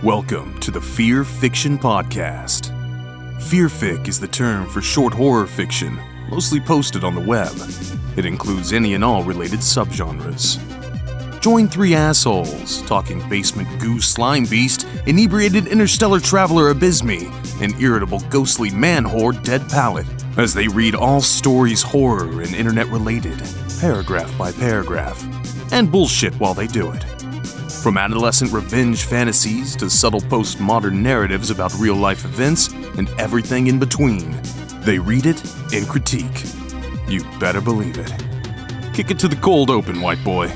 Welcome to the Fearfic Podcast. Fearfic is the term for short horror fiction, mostly posted on the web. It includes any and all related subgenres. Join three assholes talking basement goo Slimebeast, inebriated interstellar traveler Abysmii, and irritable ghostly man-whore Dead Pallet, as they read all stories horror and internet-related, paragraph by paragraph, and bullshit while they do it. From adolescent revenge fantasies to subtle postmodern narratives about real-life events and everything in between, they read it and critique. You better believe it. Kick it to the cold open, white boy.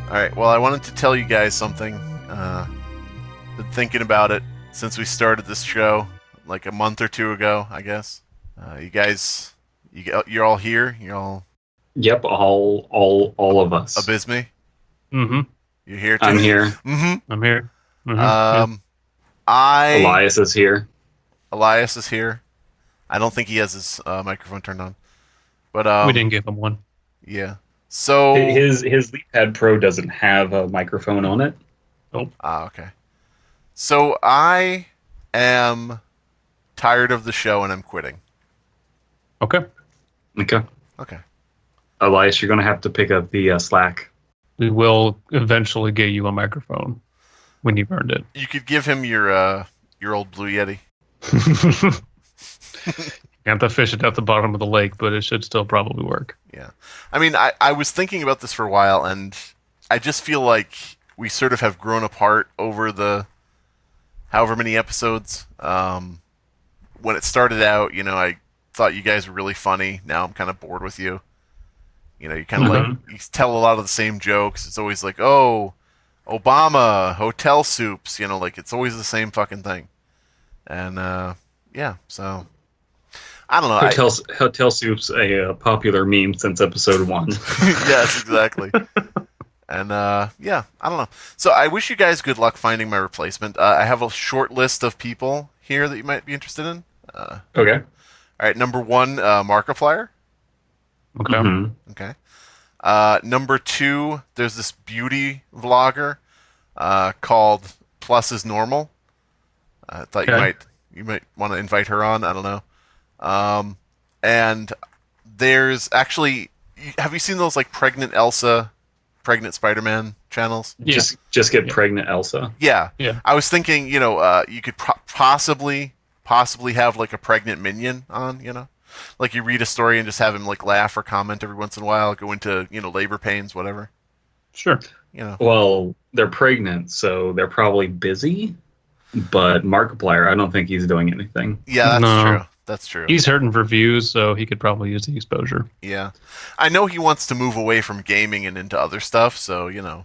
Alright, well, I wanted to tell you guys something. Been thinking about it since we started this show, like a month or two ago, I guess. You guys, you're all here? You're all... Yep, all of us. Abysmii? Mm-hmm. You're here too? I'm here. Mm-hmm. I'm here. Mm-hmm. Elias is here. Elias is here. I don't think he has his microphone turned on. But we didn't give him one. Yeah. So His LeapPad Pro doesn't have a microphone on it. Nope. okay. So I am tired of the show and I'm quitting. Okay. Okay. Okay. Elias, you're going to have to pick up the slack. We will eventually get you a microphone when you've earned it. You could give him your old Blue Yeti. You have to fish it at the bottom of the lake, but it should still probably work. Yeah. I mean, I was thinking about this for a while, and I just feel like we sort of have grown apart over the however many episodes. When it started out, I thought you guys were really funny. Now I'm kind of bored with you. You kind of like, you tell a lot of the same jokes. It's always like, oh, Obama, hotel soups, like it's always the same fucking thing. And, yeah, so, I don't know. Hotel Soup's a popular meme since episode 1. Yes, exactly. And, yeah, I don't know. So I wish you guys good luck finding my replacement. I have a short list of people here that you might be interested in. Okay. All right, number 1, Markiplier. Okay. Mm-hmm. Okay. Number 2, there's this beauty vlogger called Plus is Normal. I thought you might want to invite her on. I don't know. And there's actually, have you seen those like Pregnant Elsa, Pregnant Spider-Man channels? Yeah. Just get Pregnant Elsa. Yeah. Yeah. I was thinking, you could possibly have like a pregnant minion on, Like you read a story and just have him like laugh or comment every once in a while, go into, labor pains, whatever. Sure. Well, they're pregnant, so they're probably busy. But Markiplier, I don't think he's doing anything. Yeah, that's No. true. That's true. He's hurting for views, so he could probably use the exposure. Yeah. I know he wants to move away from gaming and into other stuff, so, Yeah.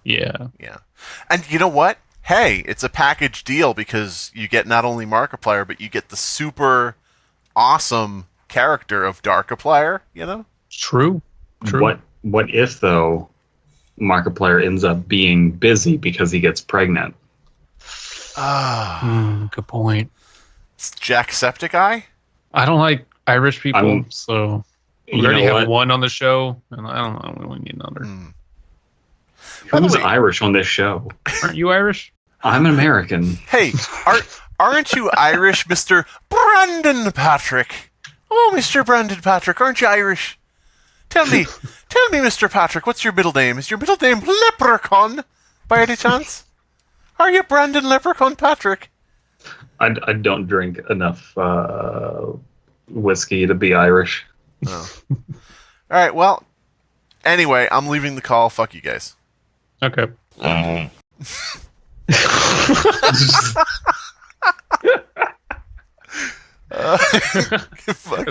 Yeah. And you know what? Hey, it's a package deal because you get not only Markiplier, but you get the super awesome character of Darkiplier, True. What if, though, Markiplier ends up being busy because he gets pregnant? Good point. It's Jacksepticeye? I don't like Irish people, so we You already know have what? one on the show, and I don't know, we need another. By the Who's way- Irish on this show? Aren't you Irish? I'm an American. Hey, aren't you Irish, Mr. Brandon Patrick? Oh, Mr. Brandon Patrick, aren't you Irish? Tell me, Mr. Patrick, what's your middle name? Is your middle name Leprechaun, by any chance? Are you Brandon Leprechaun Patrick? I don't drink enough whiskey to be Irish. Oh. All right, well, anyway, I'm leaving the call. Fuck you guys. Okay. Is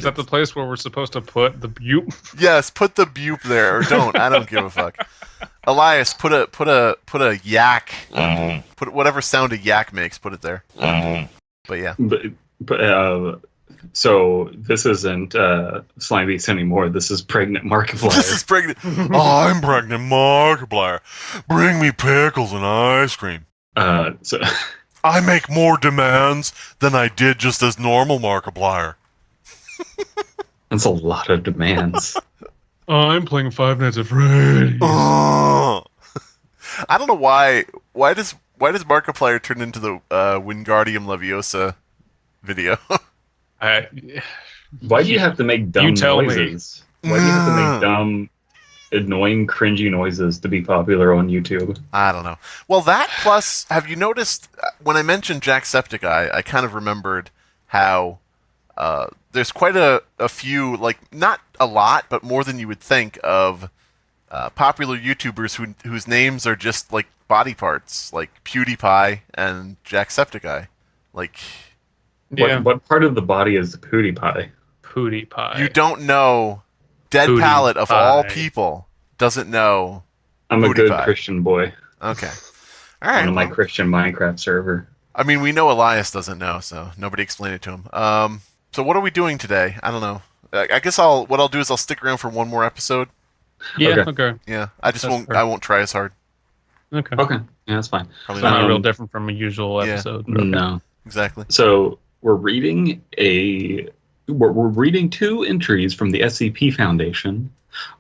that the place where we're supposed to put the butte? Yes, put the bupe there, or don't. I don't give a fuck. Elias, put a yak. Put whatever sound a yak makes. Put it there. But yeah. So this isn't Slimebeast anymore. This is Pregnant Markiplier. This is pregnant. Oh, I'm pregnant Markiplier. Bring me pickles and ice cream. So I make more demands than I did just as normal Markiplier. that's a lot of demands. I'm playing Five Nights at Freddy's. I don't know why. Why why does Markiplier turn into the Wingardium Leviosa video? Why do you have to make dumb tell me. noises? Why do you have to make dumb, annoying, cringy noises to be popular on YouTube? I don't know. Well, that plus, have you noticed when I mentioned Jacksepticeye, I kind of remembered how there's quite a few, like not a lot, but more than you would think of popular YouTubers whose names are just like body parts, like PewDiePie and Jacksepticeye. Like, what part of the body is PewDiePie? PewDiePie. You don't know. Dead PewDiePie. Palette of all people doesn't know. I'm PewDiePie. a good Christian boy. Okay. All right. On my Christian Minecraft server. I mean, we know Elias doesn't know, so nobody explained it to him. So what are we doing today? I don't know. I guess what I'll do is I'll stick around for one more episode. Yeah. Okay. Yeah. I just That's won't. fair. I won't try as hard. Okay. Okay, yeah, that's fine. Probably It's not not. real different from a usual Yeah. episode. but okay. No. Exactly. So we're reading we're reading 2 entries from the SCP Foundation,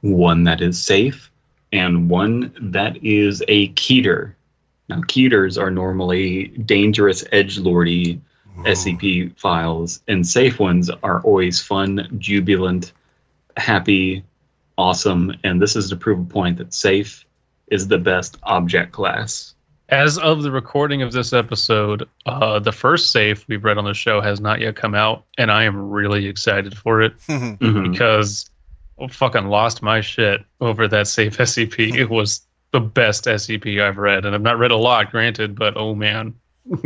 one that is safe and one that is a Keter. Now, Keters are normally dangerous, edgelordy SCP files, and safe ones are always fun, jubilant, happy, awesome, and this is to prove a point that safe is the best object class. As of the recording of this episode, the first safe we've read on the show has not yet come out, and I am really excited for it Mhm. because I fucking lost my shit over that safe SCP. It was the best SCP I've read, and I've not read a lot, granted, but oh man,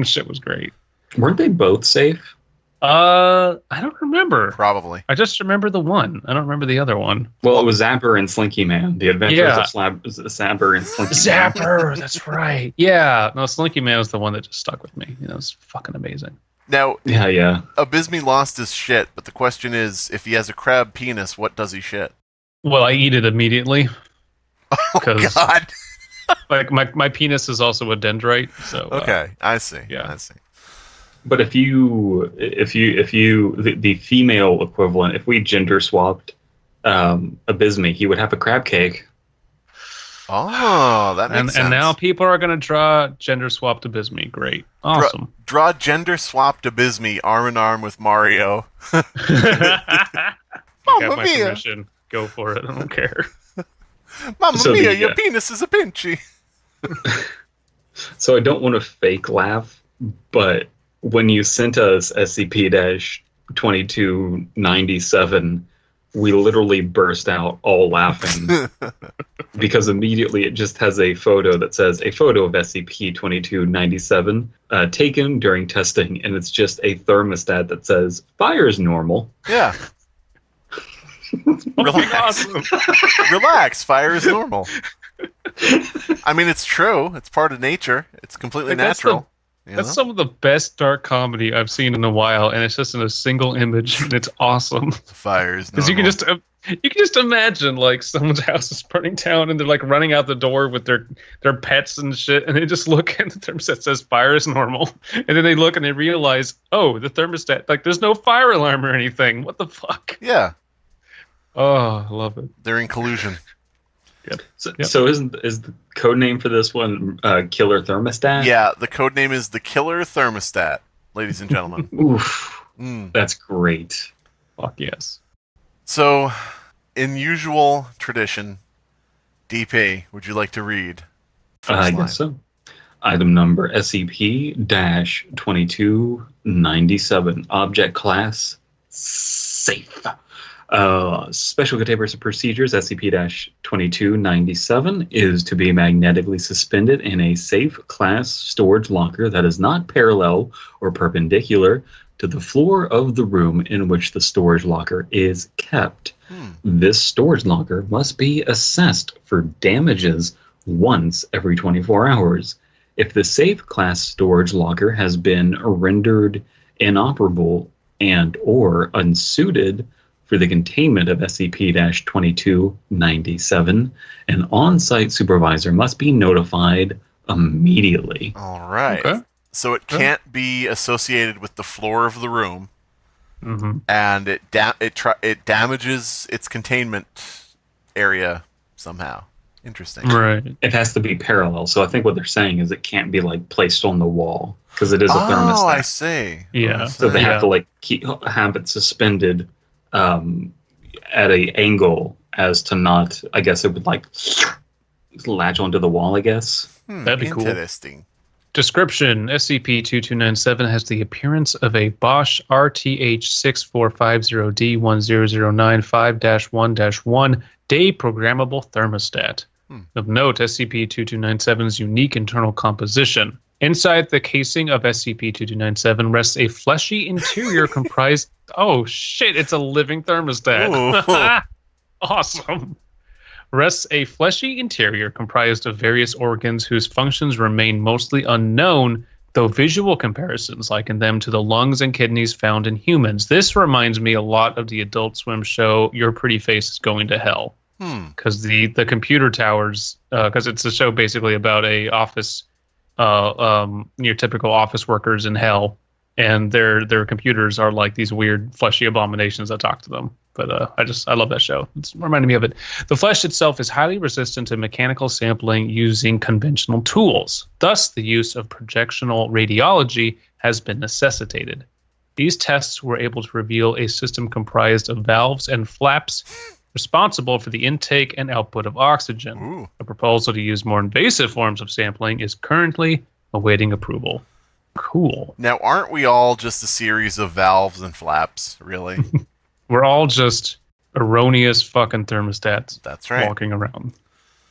shit was great. Weren't they both safe? I don't remember. Probably. I just remember the one. I don't remember the other one. Well, it was Zapper and Slinky Man. The Adventures Yeah. of Zapper and Slinky Man. Zapper, that's right. Yeah, no, Slinky Man was the one that just stuck with me. It was fucking amazing. Now, Yeah. Abysmii lost his shit, but the question is, if he has a crab penis, what does he shit? Well, I eat it immediately. Oh 'Cause- God. Like my penis is also a dendrite, so Okay, I see. yeah. I see. But if the female equivalent, if we gender swapped Abysmii, he would have a crab cake. Oh, that makes sense. and now people are gonna draw gender swapped Abysmii. Great, awesome. Draw gender swapped Abysmii arm in arm with Mario. You Mamma have my mia. permission. Go for it. I don't care. Mamma So mia, the, your penis is a pinchy. So I don't want to fake laugh, but when you sent us SCP-2297, we literally burst out all laughing because immediately it just has a photo that says a photo of SCP-2297 taken during testing, and it's just a thermostat that says fire is normal. Yeah. Relax. Relax. Fire is normal. I mean, it's true. It's part of nature. It's completely Like, that's natural. That's some of the best dark comedy I've seen in a while, and it's just in a single image, and it's awesome. Fire is normal. Because you can just imagine like someone's house is burning down, and they're like running out the door with their pets and shit, and they just look and the thermostat says fire is normal, and then they look and they realize, oh, the thermostat, like there's no fire alarm or anything. What the fuck? Yeah, Oh, I love it. they're in collusion. So, Yep. so is the code name for this one Killer Thermostat? Yeah, the code name is the Killer Thermostat, ladies and gentlemen. Oof, Mm. that's great. Fuck yes. So, in usual tradition, DP, would you like to read? I guess so. Item number SCP-2297. Object class safe. Special containers of procedures SCP-2297 is to be magnetically suspended in a safe class storage locker that is not parallel or perpendicular to the floor of the room in which the storage locker is kept. This storage locker must be assessed for damages once every 24 hours. If the safe class storage locker has been rendered inoperable and or unsuited for the containment of SCP-2297, an on-site supervisor must be notified immediately. All right. Okay. So it can't be associated with the floor of the room, Mm-hmm. and it damages its containment area somehow. Interesting. Right. It has to be parallel. So I think what they're saying is it can't be like placed on the wall because it is a thermostat. Oh, I see. Yeah. So they have to like have it suspended at a angle as to not. I guess it would like latch onto the wall. I guess That'd be cool. Interesting. Description: SCP-2297 has the appearance of a Bosch RTH6450D10095-1-1 day programmable thermostat. Of note, SCP-2297's unique internal composition. Inside the casing of SCP-2297 rests a fleshy interior comprised... Oh, shit, it's a living thermostat. Awesome. Rests a fleshy interior comprised of various organs whose functions remain mostly unknown, though visual comparisons liken them to the lungs and kidneys found in humans. This reminds me a lot of the Adult Swim show Your Pretty Face is Going to Hell. Because the computer towers, because it's a show basically about a office, your typical office workers in hell, and their computers are like these weird fleshy abominations that talk to them. But I love that show. It's reminding me of it. The flesh itself is highly resistant to mechanical sampling using conventional tools. Thus, the use of projectional radiology has been necessitated. These tests were able to reveal a system comprised of valves and flaps responsible for the intake and output of oxygen. Ooh. A proposal to use more invasive forms of sampling is currently awaiting approval. Cool. Now, aren't we all just a series of valves and flaps, really? We're all just erroneous fucking thermostats. That's right. Walking around.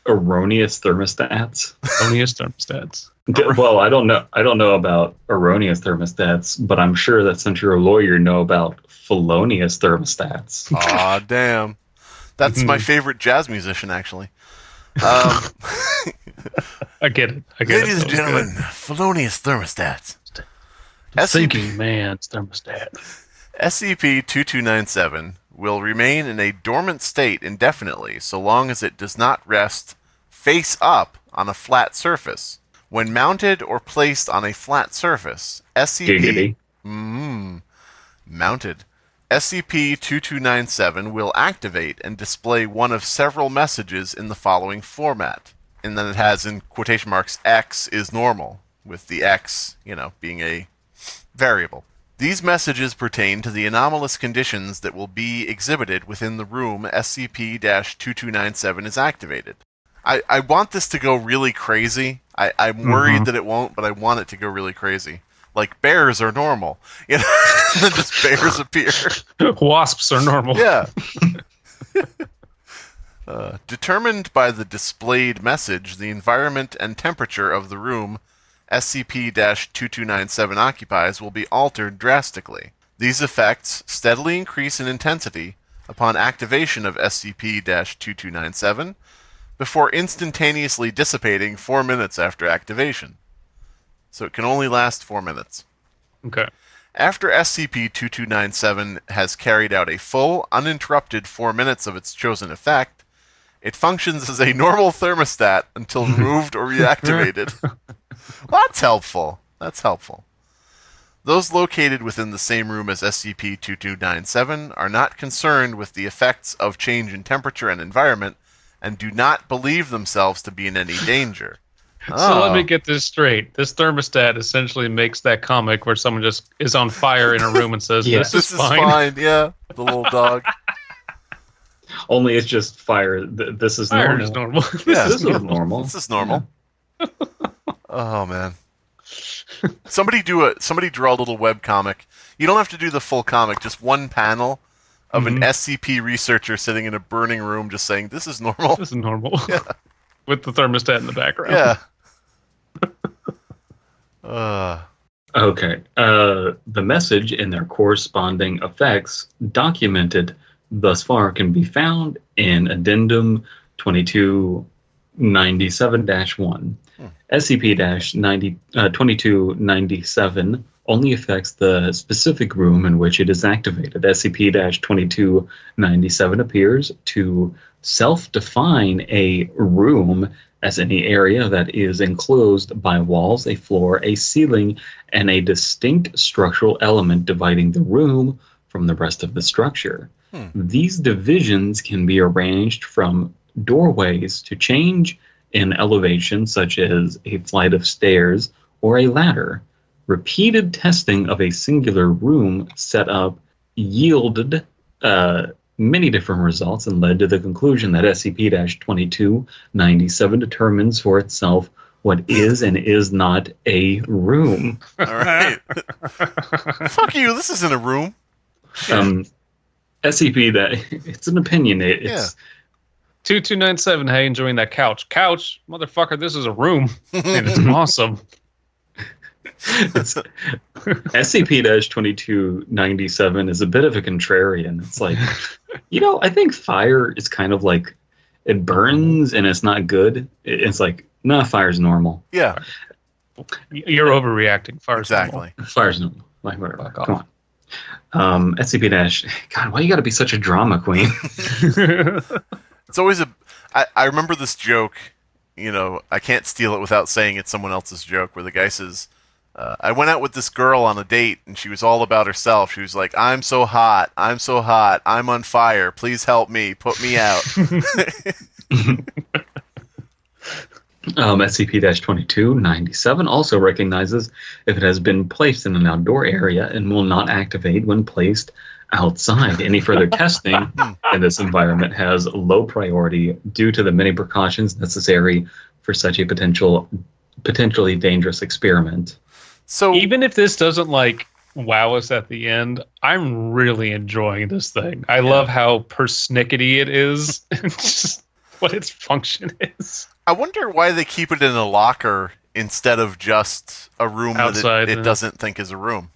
erroneous thermostats. Erroneous thermostats. Well, I don't know about erroneous thermostats, but I'm sure that since you're a lawyer, you know about felonious thermostats. Aw, damn. That's my favorite jazz musician, actually. I get it. Ladies and gentlemen, felonious thermostats. Thinking man's thermostat. SCP-2297 will remain in a dormant state indefinitely so long as it does not rest face up on a flat surface. When mounted or placed on a flat surface, mounted. SCP-2297 will activate and display one of several messages in the following format. And then it has in quotation marks, X is normal, with the X, being a variable. These messages pertain to the anomalous conditions that will be exhibited within the room SCP-2297 is activated. I want this to go really crazy. I'm worried that it won't, but I want it to go really crazy. Like, bears are normal. And then just bears appear. Wasps are normal. Yeah. Determined by the displayed message, the environment and temperature of the room SCP-2297 occupies will be altered drastically. These effects steadily increase in intensity upon activation of SCP-2297 before instantaneously dissipating 4 minutes after activation. So it can only last 4 minutes. Okay. After SCP-2297 has carried out a full, uninterrupted 4 minutes of its chosen effect, it functions as a normal thermostat until removed or reactivated. Well, that's helpful. Those located within the same room as SCP-2297 are not concerned with the effects of change in temperature and environment and do not believe themselves to be in any danger. So let me get this straight. This thermostat essentially makes that comic where someone just is on fire in a room and says, Yeah. this is fine. Yeah, the little dog. Only it's just fire. This is Fire normal. is normal. Yeah, This is normal. This is normal. Oh, man. Somebody draw a little web comic. You don't have to do the full comic, just one panel of an SCP researcher sitting in a burning room just saying, this is normal. This is normal. Yeah. With the thermostat in the background. Yeah. Okay. The message and their corresponding effects documented thus far can be found in Addendum 2297-1. SCP-2297 only affects the specific room in which it is activated. SCP-2297 appears to self-define a room as any area that is enclosed by walls, a floor, a ceiling, and a distinct structural element dividing the room from the rest of the structure. These divisions can be arranged from doorways to change in elevation, such as a flight of stairs or a ladder. Repeated testing of a singular room setup yielded many different results and led to the conclusion that SCP-2297 determines for itself what is and is not a room. All right. Fuck you. This isn't a room. SCP, that it's an opinion. It's 2297, hey, enjoying that couch. Couch, motherfucker, this is a room. And it's awesome. SCP-2297 is a bit of a contrarian. It's like, I think fire is kind of like, it burns and it's not good. It's like, no, fire's normal. Yeah. You're overreacting. Fire's exactly. normal. Fire's normal. Like, whatever. Come on. SCP- God, why you gotta be such a drama queen? It's always I remember this joke, I can't steal it without saying it's someone else's joke, where the guy says, I went out with this girl on a date, and she was all about herself. She was like, I'm so hot, I'm on fire, please help me, put me out. SCP-2297 also recognizes if it has been placed in an outdoor area and will not activate when placed outside. Any further testing in this environment has low priority due to the many precautions necessary for such a potentially dangerous experiment. So even if this doesn't wow us at the end, I'm really enjoying this thing. I love how persnickety it is, and just what its function is. I wonder why they keep it in a locker instead of just a room outside, that it doesn't think is a room.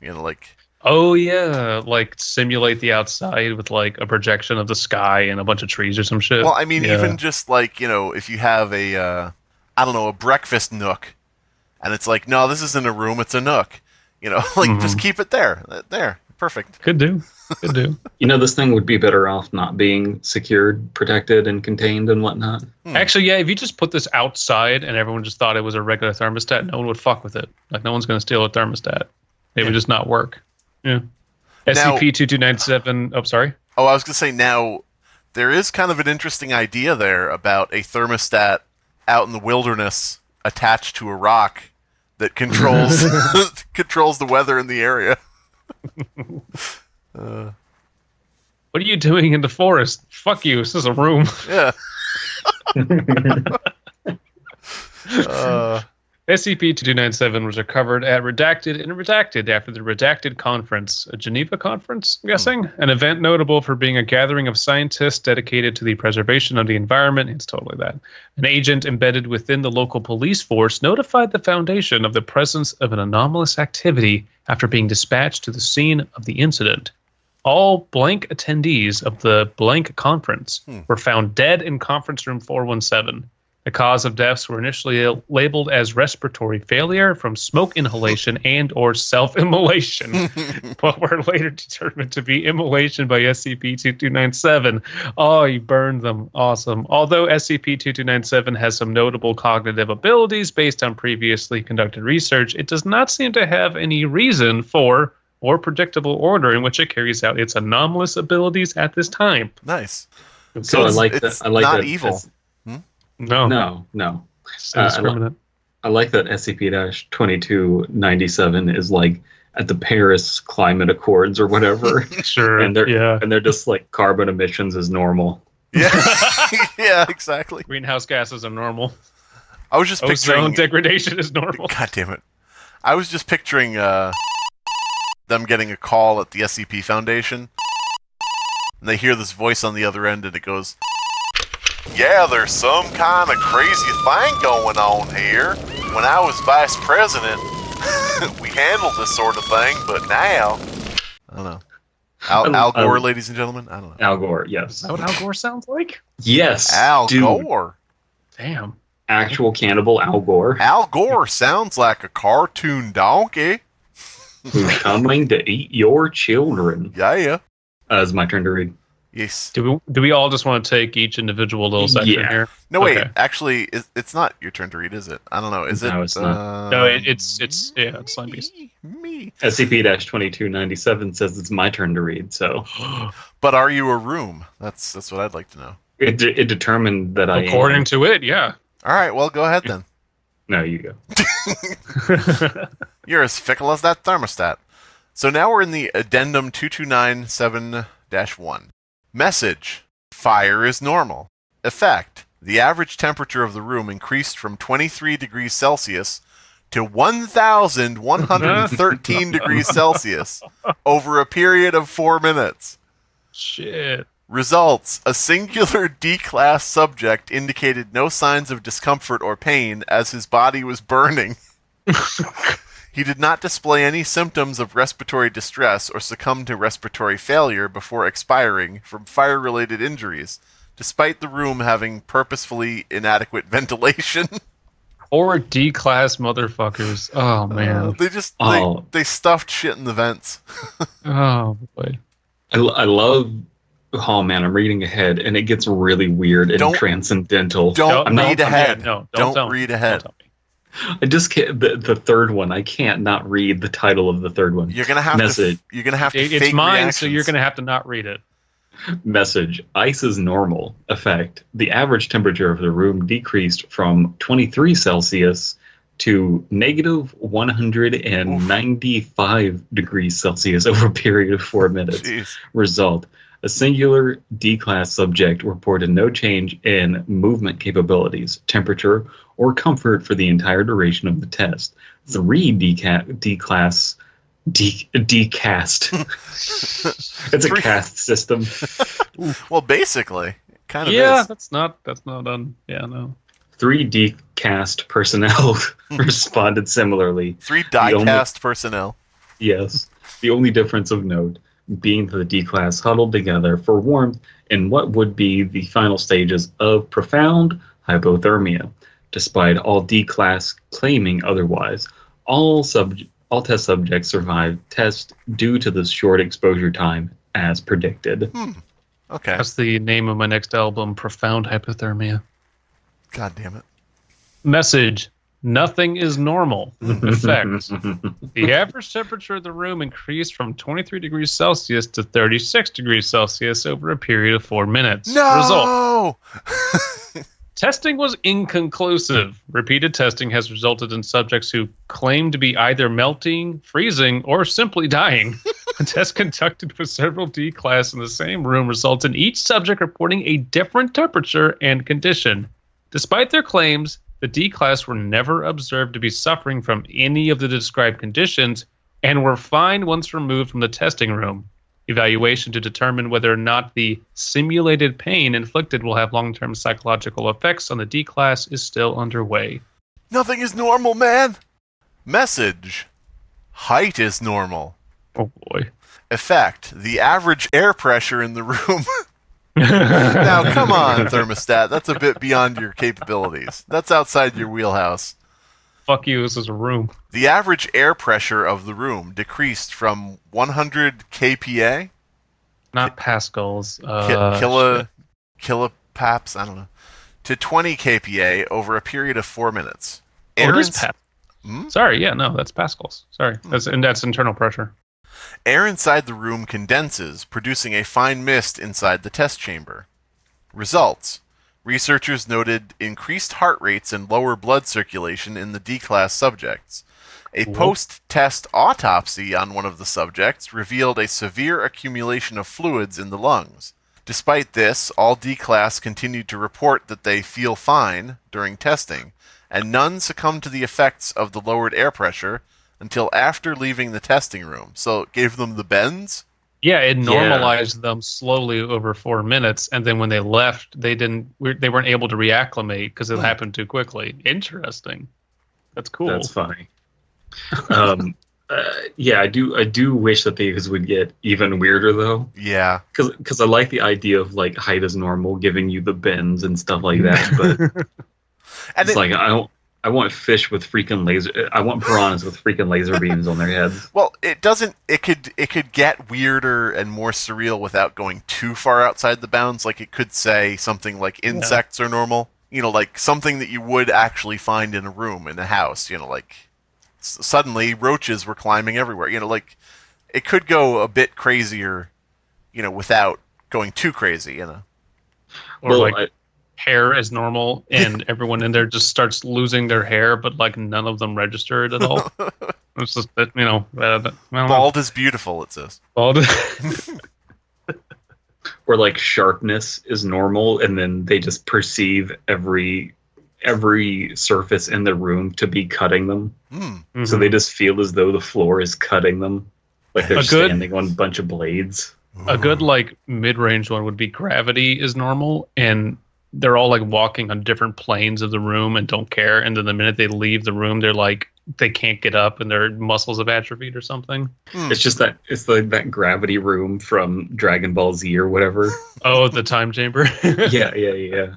Oh yeah, simulate the outside with a projection of the sky and a bunch of trees or some shit. Well, I mean, even just if you have a breakfast nook, and it's like, no, this isn't a room, it's a nook. Just keep it there. There, perfect. Could do. This thing would be better off not being secured, protected, and contained and whatnot. Actually, yeah, if you just put this outside and everyone just thought it was a regular thermostat, no one would fuck with it. No one's going to steal a thermostat. It would just not work. Yeah. SCP-2297. Oh, sorry. Oh, I was going to say, now, there is kind of an interesting idea there about a thermostat out in the wilderness attached to a rock that controls controls the weather in the area. What are you doing in the forest? Fuck you. This is a room. Yeah. SCP-2297 was recovered at Redacted after the Redacted Conference, a Geneva conference, I'm guessing? An event notable for being a gathering of scientists dedicated to the preservation of the environment. It's totally that. An agent embedded within the local police force notified the Foundation of the presence of an anomalous activity after being dispatched to the scene of the incident. All blank attendees of the blank conference were found dead in conference room 417. The cause of deaths were initially labeled as respiratory failure from smoke inhalation and or self-immolation, but were later determined to be immolation by SCP-2297. Oh, you burned them. Awesome. Although SCP-2297 has some notable cognitive abilities based on previously conducted research, it does not seem to have any reason for or predictable order in which it carries out its anomalous abilities at this time. Nice. So it's not that evil. No. I like that SCP-2297 is at the Paris Climate Accords or whatever. Sure. And they're just carbon emissions is normal. Yeah. Yeah, exactly. Greenhouse gases are normal. I was just picturing ozone degradation is normal. God damn it. I was just picturing them getting a call at the SCP Foundation. And they hear this voice on the other end and it goes, "Yeah, there's some kind of crazy thing going on here. When I was vice president, we handled this sort of thing, but now..." I don't know. Al Gore, ladies and gentlemen? I don't know. Al Gore, yes. Is that what Al Gore sounds like? Yes. Al Gore. Damn. Actual cannibal Al Gore. Al Gore sounds like a cartoon donkey. Who's coming to eat your children. Yeah. It's my turn to read. Yes. Do we all just want to take each individual little section here? No, wait. Actually, it's not your turn to read, is it? I don't know. Is it? No, it's not. No, it's Slimebeast. Me. SCP-2297 says it's my turn to read, so... But are you a room? That's what I'd like to know. It determined that I am. According to it, yeah. All right, well, go ahead then. No, you go. You're as fickle as that thermostat. So now we're in the addendum 2297-1. Message. Fire is normal. Effect. The average temperature of the room increased from 23 degrees Celsius to 1,113 degrees Celsius over a period of 4 minutes. Shit. Results. A singular D-class subject indicated no signs of discomfort or pain as his body was burning. He did not display any symptoms of respiratory distress or succumb to respiratory failure before expiring from fire-related injuries, despite the room having purposefully inadequate ventilation. Or D-class motherfuckers. Oh, man. They stuffed shit in the vents. Oh, boy. I love. Oh man, I'm reading ahead, and it gets really weird and transcendental. Don't read ahead. No, don't read ahead. I just can't. The third one, I can't not read the title of the third one. You're gonna have Message. to. You're gonna have to. It's fake mine, reactions. so you're gonna have to not read it. Message. Ice is normal. Effect. The average temperature of the room decreased from 23 Celsius to negative 195 degrees Celsius over a period of 4 minutes. Jeez. Result. A singular D-class subject reported no change in movement capabilities, temperature, or comfort for the entire duration of the test. 3 D-class... D-cast. It's a cast system. Well, basically, kind of Yeah, is. that's not done. Yeah, no. 3 D-cast personnel responded similarly. 3 die-cast personnel. Yes. The only difference of note being the D-class huddled together for warmth in what would be the final stages of profound hypothermia, despite all D-class claiming otherwise. All test subjects survived test due to the short exposure time, as predicted. Okay. That's the name of my next album, Profound Hypothermia. God damn it. Message. Nothing is normal. Effect. The average temperature of the room increased from 23 degrees Celsius to 36 degrees Celsius over a period of 4 minutes. No! Result. Testing was inconclusive. Repeated testing has resulted in subjects who claim to be either melting, freezing, or simply dying. A test conducted with several D-class in the same room results in each subject reporting a different temperature and condition. Despite their claims, the D-class were never observed to be suffering from any of the described conditions and were fine once removed from the testing room. Evaluation to determine whether or not the simulated pain inflicted will have long-term psychological effects on the D-class is still underway. Nothing is normal, man! Message. Height is normal. Oh boy. Effect. The average air pressure in the room... Now, come on, thermostat. That's a bit beyond your capabilities. That's outside your wheelhouse. Fuck you, this is a room. The average air pressure of the room decreased from 100 kPa? Not pascals. Kilopaps, I don't know. To 20 kPa over a period of 4 minutes. It is Sorry, yeah, no, that's pascals. Sorry, that's internal pressure. Air inside the room condenses, producing a fine mist inside the test chamber. Results. Researchers noted increased heart rates and lower blood circulation in the D-class subjects. A post-test autopsy on one of the subjects revealed a severe accumulation of fluids in the lungs. Despite this, all D-class continued to report that they feel fine during testing, and none succumbed to the effects of the lowered air pressure until after leaving the testing room. So it gave them the bends? Yeah, it normalized them slowly over 4 minutes, and then when they left, they weren't able to reacclimate because it happened too quickly. Interesting. That's cool. That's funny. Yeah, I do wish that these would get even weirder though. Yeah, because I like the idea of like height is normal, giving you the bends and stuff like that. But and it's like I want fish with freaking laser. I want piranhas with freaking laser beams on their heads. Well, it doesn't. It could get weirder and more surreal without going too far outside the bounds. Like it could say something like insects are normal. You know, like something that you would actually find in a room in a house. You know, like suddenly roaches were climbing everywhere. You know, like it could go a bit crazier. You know, without going too crazy. You know. Or hair is normal, and everyone in there just starts losing their hair, but like none of them register it at all. It's just that, I don't know. Bald is beautiful, it says. Bald. Or like sharpness is normal, and then they just perceive every surface in the room to be cutting them. Mm. So they just feel as though the floor is cutting them, like they're standing on a bunch of blades. A good like mid-range one would be gravity is normal, and they're all like walking on different planes of the room and don't care. And then the minute they leave the room, they're like they can't get up and their muscles have atrophied or something. It's just that it's like that gravity room from Dragon Ball Z or whatever. Oh, the time chamber. Yeah.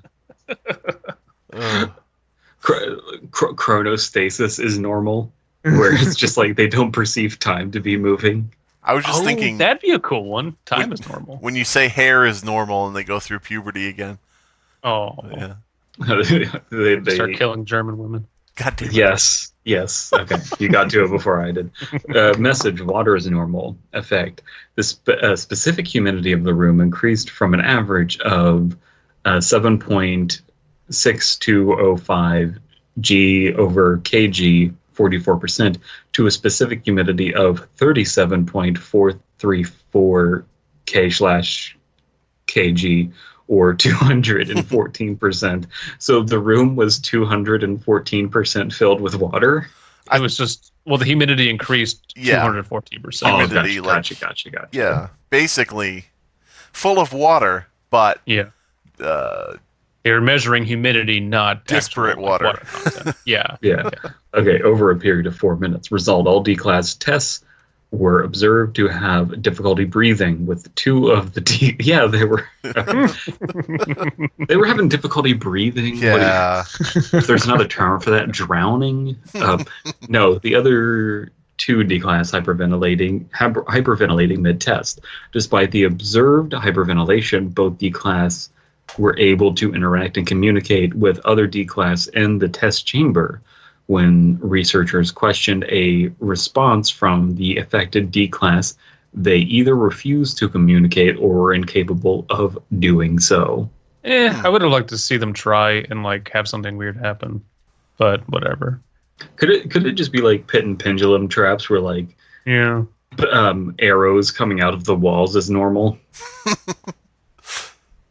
Chronostasis is normal, where it's just like they don't perceive time to be moving. I was just thinking that'd be a cool one. Time is normal. When you say hair is normal and they go through puberty again. Oh, yeah. they start killing German women. God damn it. Yes. Okay, you got to it before I did. Message: water is normal. Effect: the specific humidity of the room increased from an average of 7.6205 g/kg, 44%, to a specific humidity of 37.434 k/kg, or 214%. So the room was 214% filled with water. It was just, the humidity increased 214%. Humidity, gotcha. Yeah, basically full of water, but yeah. They're measuring humidity, not disparate actual, water. Content. Yeah. Okay, over a period of 4 minutes. Result: all D-class tests were observed to have difficulty breathing, with 2 of the they were they were having difficulty breathing. Yeah. If there's another term for that, drowning. No, the other 2 D-class hyperventilating mid-test. Despite the observed hyperventilation, both D-class were able to interact and communicate with other D-class in the test chamber. When researchers questioned a response from the affected D-class, they either refused to communicate or were incapable of doing so. I would have liked to see them try and like have something weird happen, but whatever. Could it just be like pit and pendulum traps where like arrows coming out of the walls is normal?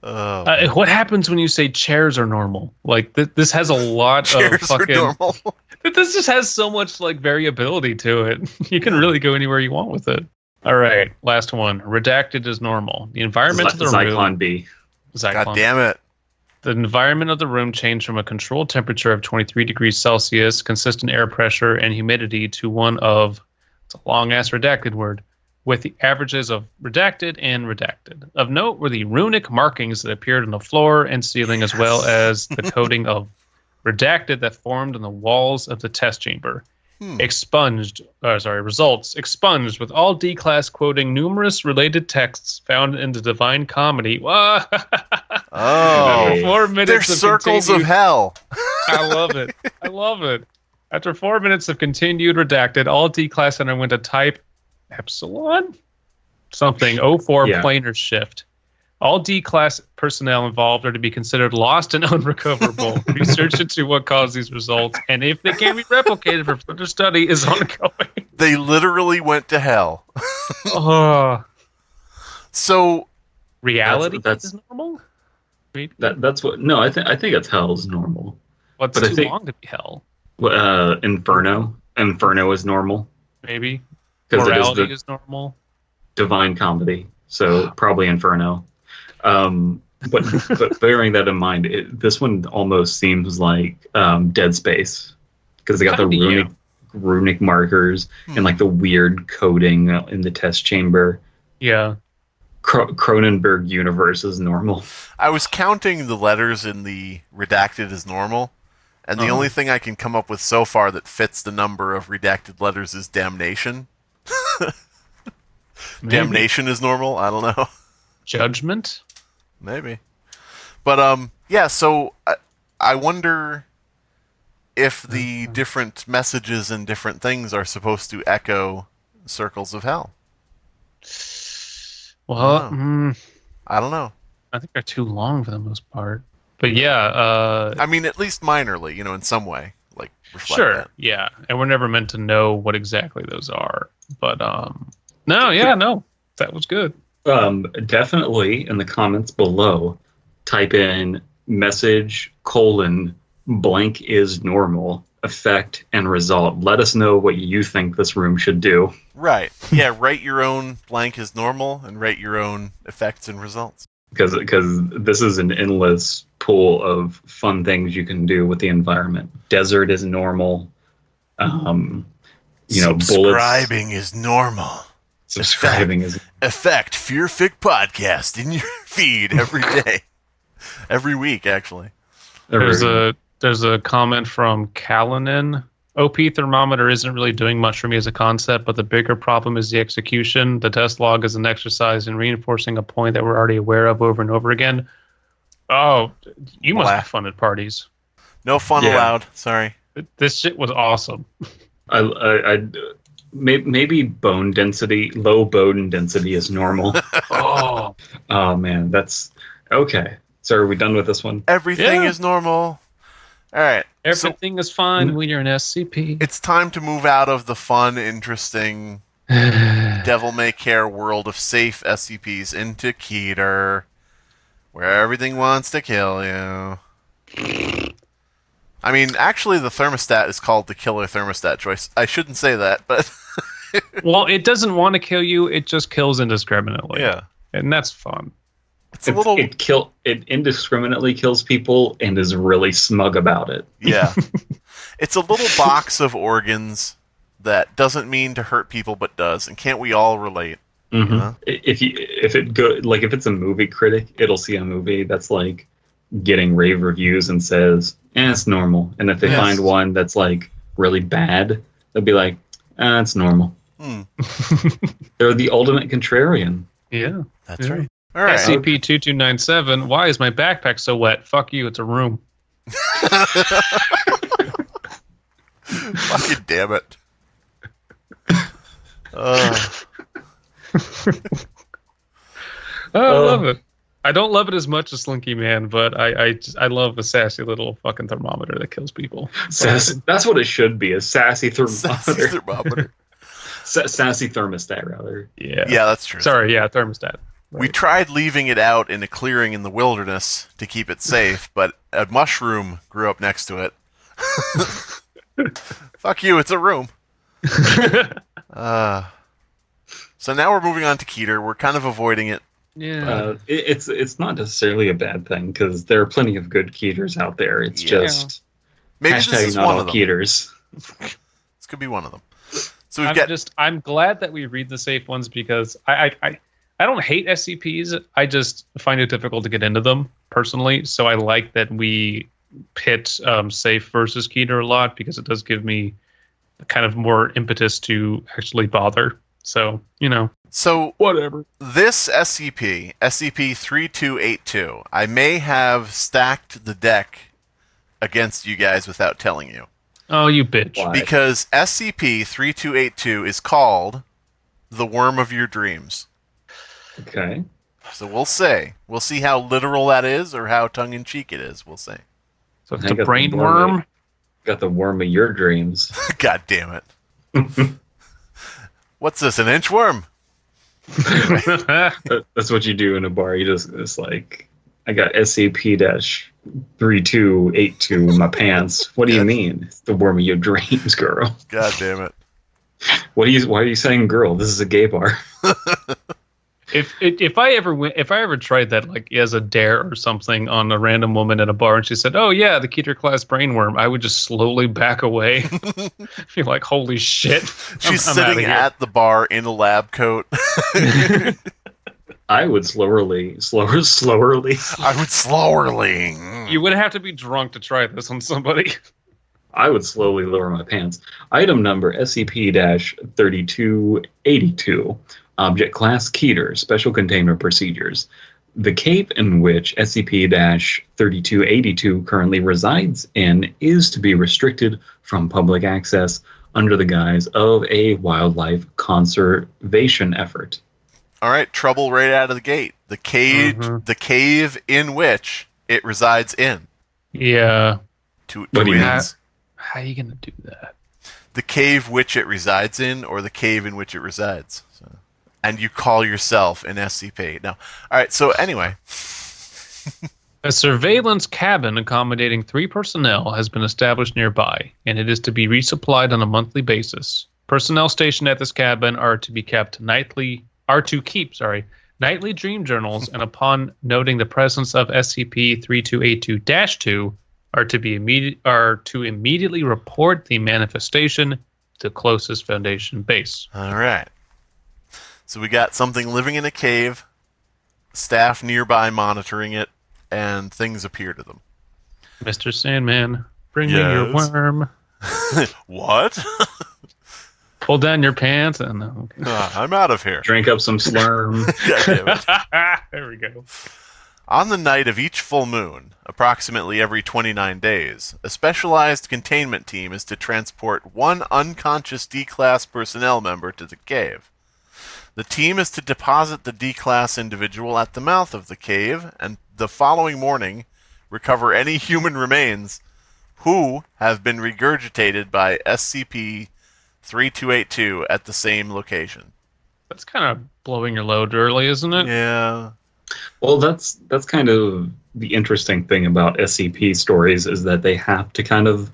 What happens when you say chairs are normal? Like this has a lot chairs of fucking. Are normal. This just has so much like variability to it. You can really go anywhere you want with it. All right, last one. Redacted is normal. The environment of the room. Zyklon B. God damn it. The environment of the room changed from a controlled temperature of 23 degrees Celsius, consistent air pressure, and humidity to one of, it's a long-ass redacted word, with the averages of redacted and redacted. Of note were the runic markings that appeared on the floor and ceiling, as well as the coating of redacted that formed on the walls of the test chamber. Results expunged, with all D-class quoting numerous related texts found in the Divine Comedy. Oh, 4 minutes they're of circles of hell. I love it. After 4 minutes of continued redacted, all D-class underwent a type epsilon something 04 planar shift. All D-class personnel involved are to be considered lost and unrecoverable. Research into what caused these results, and if they can be replicated for further study, is ongoing. They literally went to hell. So, reality is normal? That's what. No, I think it's hell is normal. What's too long to be hell? Inferno. Inferno is normal. Maybe. Morality is normal. Divine Comedy. So probably Inferno. But bearing that in mind, this one almost seems like Dead Space, because they got the runic markers and like the weird coding in the test chamber. Yeah. Cronenberg universe is normal. I was counting the letters in the redacted as normal, and the only thing I can come up with so far that fits the number of redacted letters is damnation. Damnation is normal? I don't know. Judgment? Maybe. But, so I wonder if the different messages and different things are supposed to echo circles of hell. Well, I don't know. I think they're too long for the most part. But yeah, I mean, at least minorly, in some way, like reflect sure, that. yeah, and we're never meant to know what exactly those are. But no, that was good. Definitely in the comments below, type in message : blank is normal, effect, and result. Let us know what you think this room should do. Right. Yeah, write your own blank is normal and write your own effects and results. Because this is an endless pool of fun things you can do with the environment. Desert is normal. Subscribing is normal. Subscribing is Effect Fearfic Podcast in your feed every day. Every week, actually. There's a comment from Kalanin. OP thermometer isn't really doing much for me as a concept, but the bigger problem is the execution. The test log is an exercise in reinforcing a point that we're already aware of over and over again. Oh, you must have fun at parties. No fun allowed. Sorry. This shit was awesome. Maybe bone density, low bone density is normal. Oh man, that's okay. So are we done with this one? Everything is normal. All right. Everything is fine when you're an SCP. It's time to move out of the fun, interesting, devil may care world of safe SCPs into Keter, where everything wants to kill you. I mean, actually, the thermostat is called the killer thermostat, Joyce. I shouldn't say that, but... Well, it doesn't want to kill you. It just kills indiscriminately. Yeah. And that's fun. It indiscriminately kills people and is really smug about it. Yeah. It's a little box of organs that doesn't mean to hurt people but does. And can't we all relate? Mm-hmm. You know? If it's a movie critic, it'll see a movie that's like getting rave reviews and says, it's normal. And if they find one that's like really bad, they'll be like, it's normal. They're the ultimate contrarian. Yeah. That's right. All right. SCP-2297, why is my backpack so wet? Fuck you, it's a room. Fucking damn it. I love it. I don't love it as much as Slinky Man, but I love the sassy little fucking thermometer that kills people. That's what it should be, a sassy thermometer. Sassy thermometer. Sassy thermostat, rather. Yeah. Yeah, that's true. Sorry, yeah, thermostat. Right. We tried leaving it out in a clearing in the wilderness to keep it safe, but a mushroom grew up next to it. Fuck you, it's a room. So now we're moving on to Keter. We're kind of avoiding it. Yeah. It's not necessarily a bad thing, because there are plenty of good Keters out there. It's just maybe this is not one all of them. Keters. This could be one of them. So I'm glad that we read the safe ones, because I don't hate SCPs. I just find it difficult to get into them personally. So I like that we pit safe versus Keter a lot, because it does give me kind of more impetus to actually bother. So, So whatever. This SCP-3282, I may have stacked the deck against you guys without telling you. Oh, you bitch. Why? Because SCP-3282 is called the Worm of Your Dreams. Okay. So we'll see how literal that is or how tongue-in-cheek it is. We'll see. So it's a brain worm? Got the worm of your dreams. God damn it. What's this, an inchworm? That's what you do in a bar. You it's like, I got SCP-3282 in my pants. What do you mean? It's the worm of your dreams, girl. God damn it. Why are you saying girl? This is a gay bar. If I ever tried that, like as a dare or something on a random woman at a bar, and she said, "Oh yeah, the Keter class brainworm," I would just slowly back away. Feel like, holy shit. She's sitting at the bar in a lab coat. I would slowly. I would slowly. You would have to be drunk to try this on somebody. I would slowly lower my pants. Item number SCP-3282. Object Class Keter. Special Containment Procedures. The cape in which SCP-3282 currently resides in is to be restricted from public access under the guise of a wildlife conservation effort. All right, trouble right out of the gate. The cave in which it resides in. Yeah. Two What do you mean? ends. How are you going to do that? The cave which it resides in, or the cave in which it resides. So, and you call yourself an SCP. No. All right, so anyway. A surveillance cabin accommodating 3 personnel has been established nearby, and it is to be resupplied on a monthly basis. Personnel stationed at this cabin are to keep nightly dream journals, and upon noting the presence of SCP-3282-2, are to immediately report the manifestation to closest Foundation base. All right. So we got something living in a cave, staff nearby monitoring it, and things appear to them. Mr. Sandman, bring me your worm. What? Pull down your pants and... Okay. I'm out of here. Drink up some slurm. God damn it. There we go. On the night of each full moon, approximately every 29 days, a specialized containment team is to transport 1 unconscious D-Class personnel member to the cave. The team is to deposit the D-Class individual at the mouth of the cave, and the following morning, recover any human remains who have been regurgitated by SCP-3282 at the same location. That's kind of blowing your load early, isn't it? Yeah. Well, that's kind of the interesting thing about SCP stories is that they have to kind of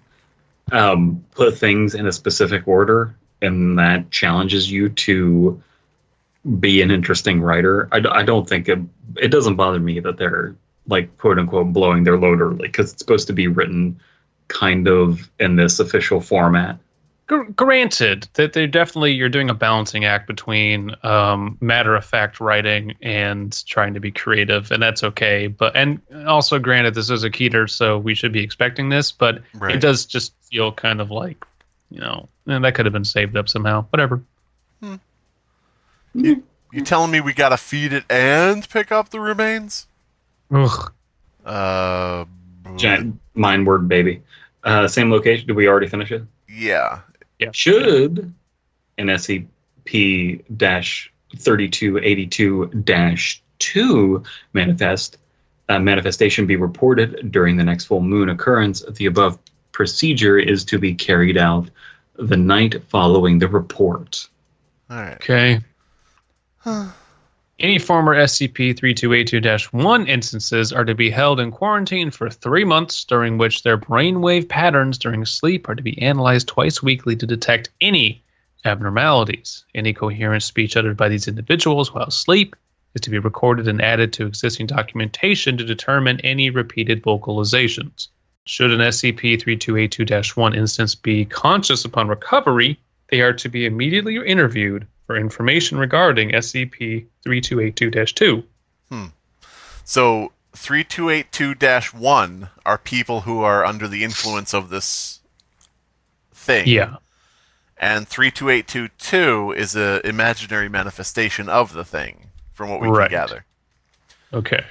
put things in a specific order, and that challenges you to be an interesting writer. I don't think it doesn't bother me that they're like quote unquote blowing their load early, because it's supposed to be written kind of in this official format. Granted that you're doing a balancing act between matter of fact writing and trying to be creative, and that's okay. And also granted, this is a Keter, so we should be expecting this, but Right. It does just feel kind of like, that could have been saved up somehow. Whatever. You telling me we gotta feed it and pick up the remains? Ugh. Giant mind word baby. Same location. Did we already finish it? Yeah. Yeah. Should an SCP-3282-2 manifestation be reported during the next full moon occurrence, the above procedure is to be carried out the night following the report. All right. Okay. Any former SCP-3282-1 instances are to be held in quarantine for 3 months, during which their brainwave patterns during sleep are to be analyzed twice weekly to detect any abnormalities. Any coherent speech uttered by these individuals while asleep is to be recorded and added to existing documentation to determine any repeated vocalizations. Should an SCP-3282-1 instance be conscious upon recovery, they are to be immediately interviewed for information regarding SCP-3282-2. So 3282-1 are people who are under the influence of this thing. Yeah. And 32822 is an imaginary manifestation of the thing, from what we Right. can gather. Okay.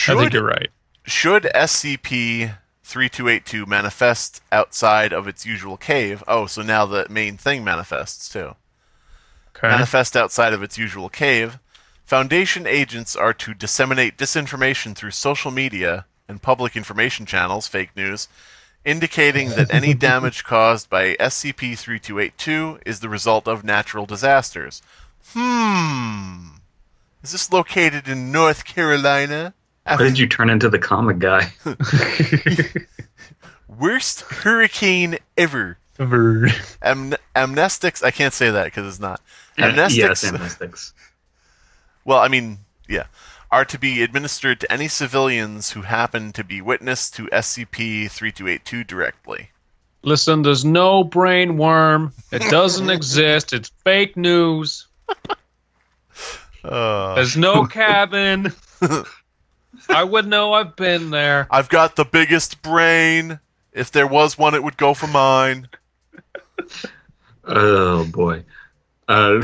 I think you're right. Should SCP-3282 manifest outside of its usual cave? Oh, so now the main thing manifests too. Okay. Manifest outside of its usual cave. Foundation agents are to disseminate disinformation through social media and public information channels, fake news, indicating that any damage caused by SCP-3282 is the result of natural disasters. Is this located in North Carolina? Why did you turn into the comic guy? Worst hurricane ever. Amnestics, I can't say that because it's not. Amnestics, Yes, amnestics. well, I mean, yeah, are to be administered to any civilians who happen to be witness to SCP-3282 directly. Listen, there's no brain worm. It doesn't exist. It's fake news. There's no cabin. I would know. I've been there. I've got the biggest brain. If there was one, it would go for mine. Oh boy. I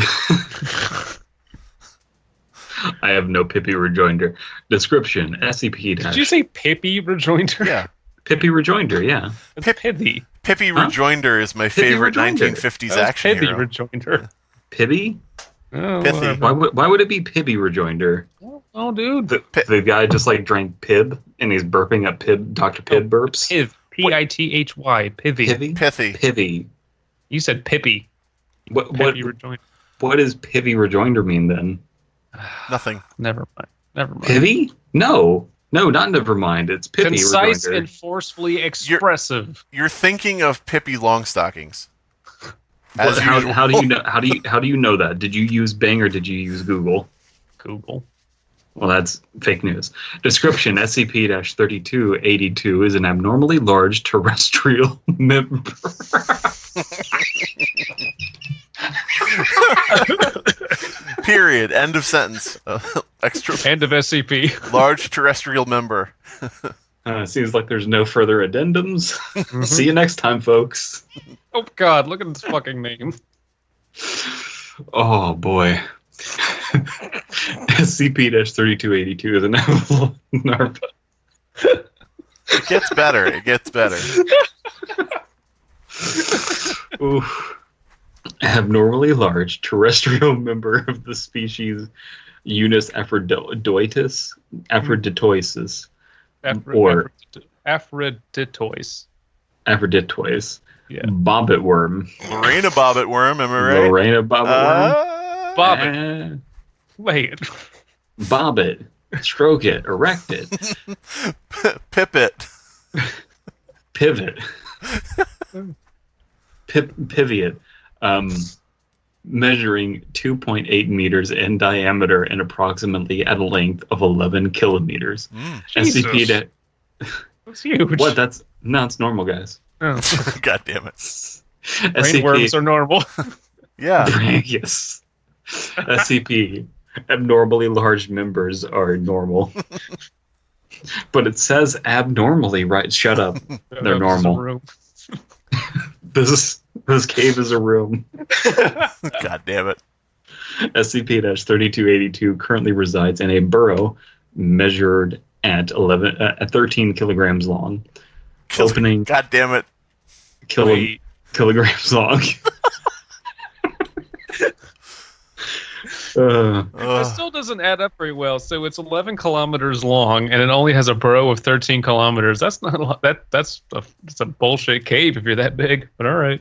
have no Pippi rejoinder. Description: SCP. Did you say Pippi rejoinder? Yeah. Pippi rejoinder? Yeah. It's Pippi. Pippi Rejoinder is my Pippi favorite Rejoinder. 1950s That's action Pippi hero. rejoinder. Pibby? Oh, Pithy. whatever. Why would it be Pibby rejoinder? Well, Oh, dude. The guy just like drank Pib, and he's burping up Pib, Dr. Pibb burps. Piv. Pithy. Pithy? Pithy. Pithy. You said Pippy. What Rejoinder. What does Pivy rejoinder mean then? Nothing. Never mind. Pivy? No, not never mind. It's Pivy Concise rejoinder. and forcefully expressive. You're thinking of Pippi Longstockings. How do you know? How do you know that? Did you use Bing or did you use Google? Google. Well, that's fake news. Description: SCP-3282 is an abnormally large terrestrial member. Period. End of sentence. Extra. End of SCP. Large terrestrial member. Seems like there's no further addendums. See you next time, folks. Oh God! Look at this fucking name. Oh boy. SCP-3282 is an NARPA. It gets better. Oof. Abnormally large terrestrial member of the species Unus aphroditois. Aphroditois. Aphroditois. Yeah. Bobbit worm. Lorena Bobbit worm, am I right? Lorena Bobbit worm. Bobbit. Wait. Bobbit. Stroke it. Erect it. Pipit. Pivot. Pivot. Measuring 2.8 meters in diameter and approximately at a length of 11 kilometers. Jesus. That's huge. What? It's normal, guys. Oh. God damn it. Brainworms are normal. Yeah. Yes. SCP. Abnormally large members are normal. But it says abnormally, right? Shut up. They're normal. This cave is a room. God damn it. SCP-3282 currently resides in a burrow measured at 13 kilograms long. Opening. God damn it. Kilograms long. That still doesn't add up very well. So it's 11 kilometers long, and it only has a burrow of 13 kilometers. That's not a lot. That's a bullshit cave if you're that big. But all right.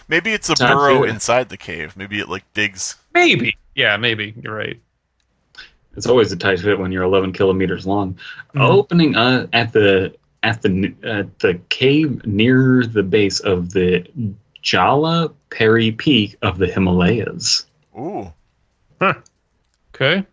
Maybe it's a burrow inside the cave. Maybe it digs. Maybe. Yeah, maybe. You're right. It's always a tight fit when you're 11 kilometers long. Opening at the cave near the base of the Jala Peri Peak of the Himalayas. Ooh. Huh. Okay.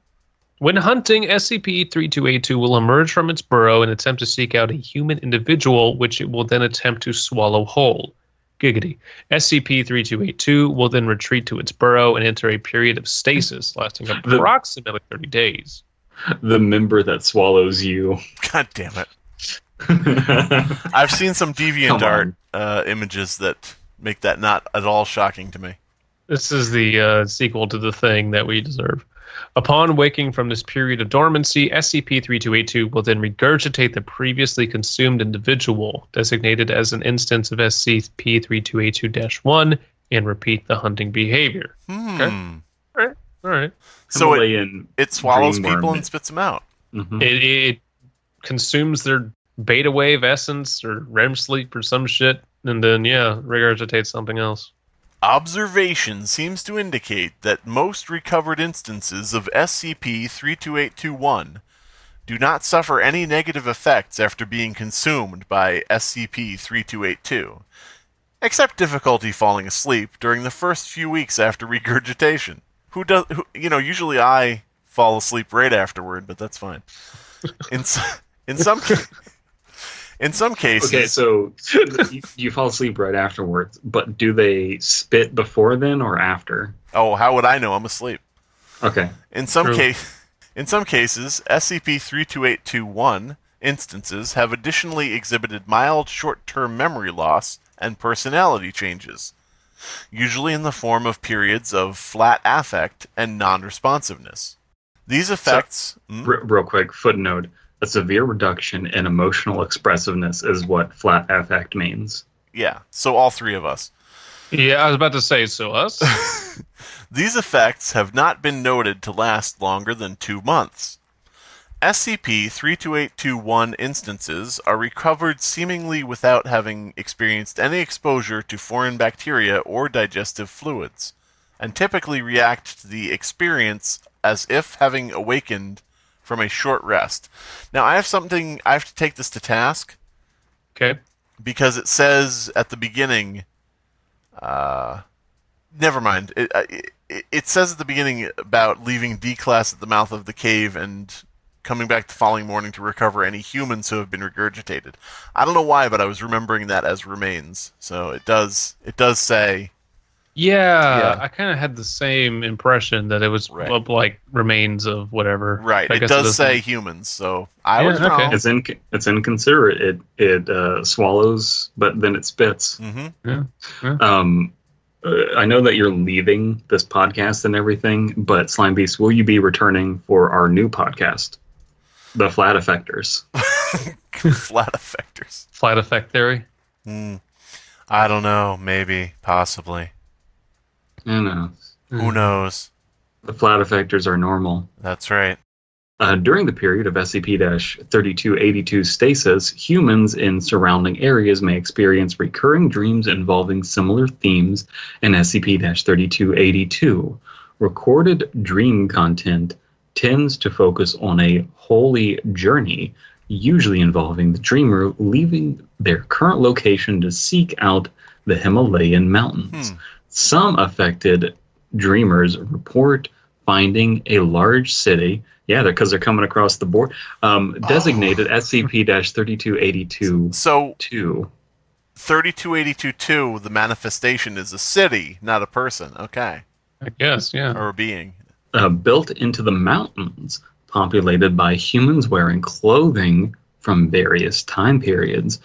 When hunting, SCP-3282 will emerge from its burrow and attempt to seek out a human individual, which it will then attempt to swallow whole. Giggity. SCP-3282 will then retreat to its burrow and enter a period of stasis lasting approximately 30 days. The member that swallows you. God damn it. I've seen some DeviantArt images that make that not at all shocking to me. This is the sequel to The Thing that we deserve. Upon waking from this period of dormancy, SCP-3282 will then regurgitate the previously consumed individual, designated as an instance of SCP-3282-1, and repeat the hunting behavior. Okay? All right. So it swallows people and spits them out. Mm-hmm. It consumes their beta wave essence or REM sleep or some shit, and then, regurgitates something else. Observation seems to indicate that most recovered instances of SCP-32821 do not suffer any negative effects after being consumed by SCP-3282, except difficulty falling asleep during the first few weeks after regurgitation. Usually I fall asleep right afterward, but that's fine. In some cases... Okay, so you fall asleep right afterwards, but do they spit before then or after? Oh, how would I know? I'm asleep. Okay. In some cases, SCP-32821 instances have additionally exhibited mild short-term memory loss and personality changes, usually in the form of periods of flat affect and non-responsiveness. These effects... Real quick, footnote. A severe reduction in emotional expressiveness is what flat affect means. Yeah, so all three of us. Yeah, I was about to say, so us? These effects have not been noted to last longer than 2 months. SCP-32821 instances are recovered seemingly without having experienced any exposure to foreign bacteria or digestive fluids, and typically react to the experience as if having awakened from a short rest. Now, I have to take this to task. Okay. Because it says at the beginning, never mind. It says at the beginning about leaving D-class at the mouth of the cave and coming back the following morning to recover any humans who have been regurgitated. I don't know why, but I was remembering that as remains. So it does say. Yeah. I kind of had the same impression that it was Right. like remains of whatever. Right. I It guess does say humans, so I was okay. wrong. It's inconsiderate. It swallows, but then it spits. Mm-hmm. I know that you're leaving this podcast and everything, but Slimebeast, will you be returning for our new podcast, The Flat Effectors? Flat effectors. Flat effect theory. I don't know. Maybe. Possibly. I know. Who knows? The Flat Effectors are normal. That's right. During the period of SCP-3282 stasis, humans in surrounding areas may experience recurring dreams involving similar themes in SCP-3282. Recorded dream content tends to focus on a holy journey, usually involving the dreamer leaving their current location to seek out the Himalayan mountains. Some affected dreamers report finding a large city. Yeah, because they're coming across the board. Designated SCP-3282. So 2. 3282-2, the manifestation is a city, not a person. Okay. I guess, yeah. Or a being. Built into the mountains, populated by humans wearing clothing from various time periods.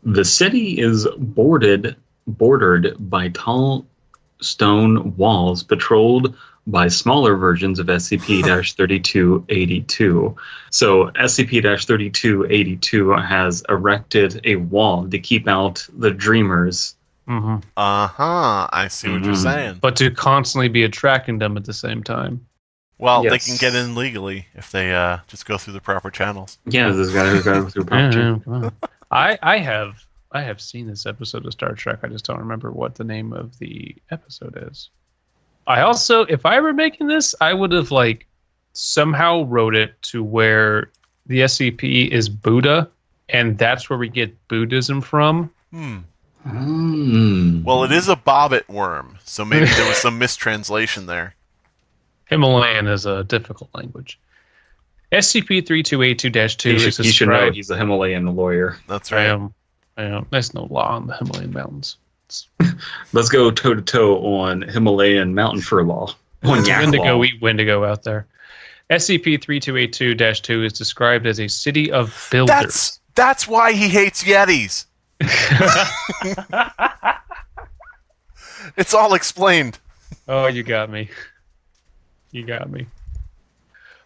The city is bordered by tall stone walls patrolled by smaller versions of SCP-3282. So SCP-3282 has erected a wall to keep out the dreamers. Mm-hmm. I see what you're saying. But to constantly be attracting them at the same time. Well, Yes. they can get in legally if they just go through the proper channels. Yeah, this guy go through Yeah, proper. come on. I have seen this episode of Star Trek. I just don't remember what the name of the episode is. I also, if I were making this, I would have somehow wrote it to where the SCP is Buddha, and that's where we get Buddhism from. Well, it is a bobbit worm, so maybe there was some mistranslation there. Himalayan is a difficult language. SCP-3282-2 is You should know described. he's a Himalayan lawyer. That's I right. am. There's no law in the Himalayan mountains. Let's go toe to toe on Himalayan mountain fur law. On yak Wendigo law. eat Wendigo out there. SCP-3282-2 is described as a city of builders. That's why he hates Yetis. It's all explained. Oh, you got me.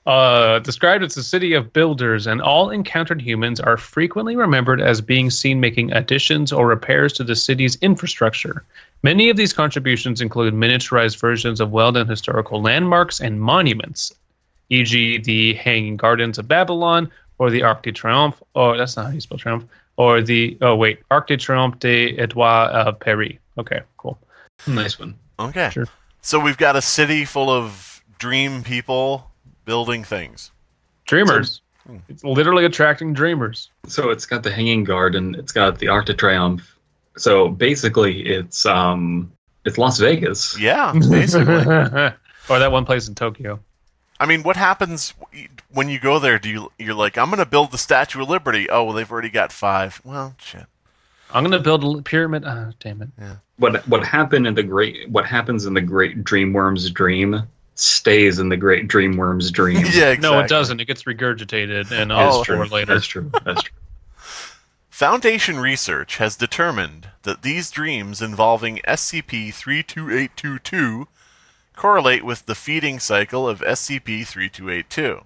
Described as a city of builders, and all encountered humans are frequently remembered as being seen making additions or repairs to the city's infrastructure. Many of these contributions include miniaturized versions of well-known historical landmarks and monuments, e.g. the Hanging Gardens of Babylon, or the Arc de Triomphe, or that's not how you spell Triomphe, or the, Arc de Triomphe de Edouard Paris. Okay, cool. Nice one. Okay. Sure. So we've got a city full of dream people building things. Dreamers. It's literally attracting dreamers. So it's got the Hanging Garden. It's got the Arc de Triomphe. So basically, it's Las Vegas. Yeah, basically. Or that one place in Tokyo. I mean, what happens when you go there? You're like, I'm going to build the Statue of Liberty. Oh, well, they've already got 5. Well, shit. I'm gonna build a pyramid. Oh, damn it! Yeah. What happens in the Great Dreamworm's dream stays in the Great Dreamworm's dream. Yeah, exactly. No, it doesn't. It gets regurgitated and That's all true. for later. That's true. That's true. Foundation research has determined that these dreams involving SCP-32822 correlate with the feeding cycle of SCP-3282.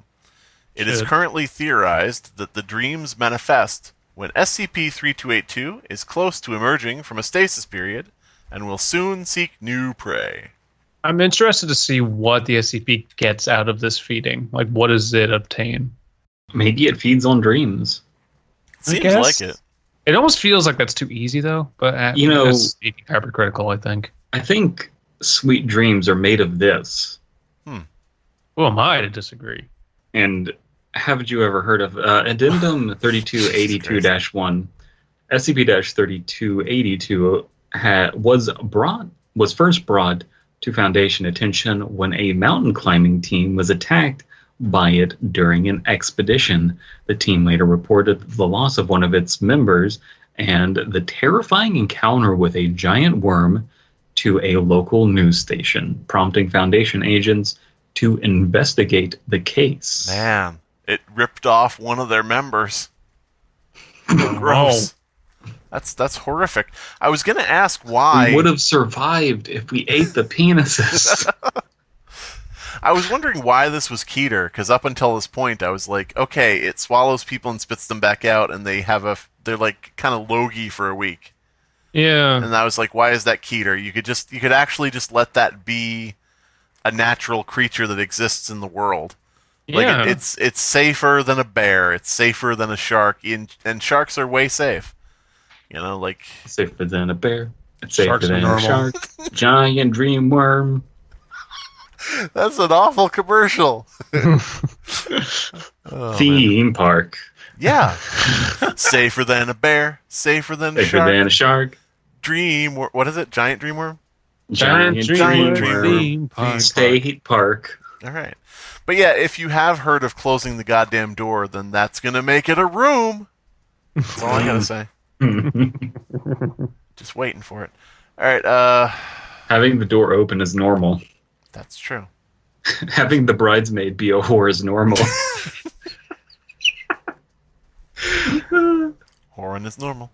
It is Should. currently theorized that the dreams manifest when SCP-3282 is close to emerging from a stasis period and will soon seek new prey. I'm interested to see what the SCP gets out of this feeding. Like, what does it obtain? Maybe it feeds on dreams. Seems like it. It almost feels like that's too easy, though. But that's hypercritical, I think. I think sweet dreams are made of this. Who am I to disagree? And haven't you ever heard of Addendum 3282-1? SCP-3282 was first brought to Foundation attention when a mountain climbing team was attacked by it during an expedition. The team later reported the loss of one of its members and the terrifying encounter with a giant worm to a local news station, prompting Foundation agents to investigate the case. Man, it ripped off one of their members. Gross. That's horrific. I was going to ask why. We would have survived if we ate the penises. I was wondering why this was Keter, because up until this point, I was like, okay, it swallows people and spits them back out, and they're like kind of logy for a week. Yeah. And I was like, why is that Keter? You could actually just let that be a natural creature that exists in the world. Yeah. Like it's safer than a bear. It's safer than a shark, and sharks are way safe. Like safer than a bear. It's safer Sharks are than a normal. shark. Giant dream worm. That's an awful commercial. Theme park. Yeah. Safer than a bear. Safer than a Safer shark. than a shark. What is it? Giant dream worm? Giant dream dream worm. Theme park. State park. All right. But yeah, if you have heard of closing the goddamn door, then that's going to make it a room. That's all I got to say. Just waiting for it. All right. Having the door open is normal. That's true. Having the bridesmaid be a whore is normal. Whoring is normal.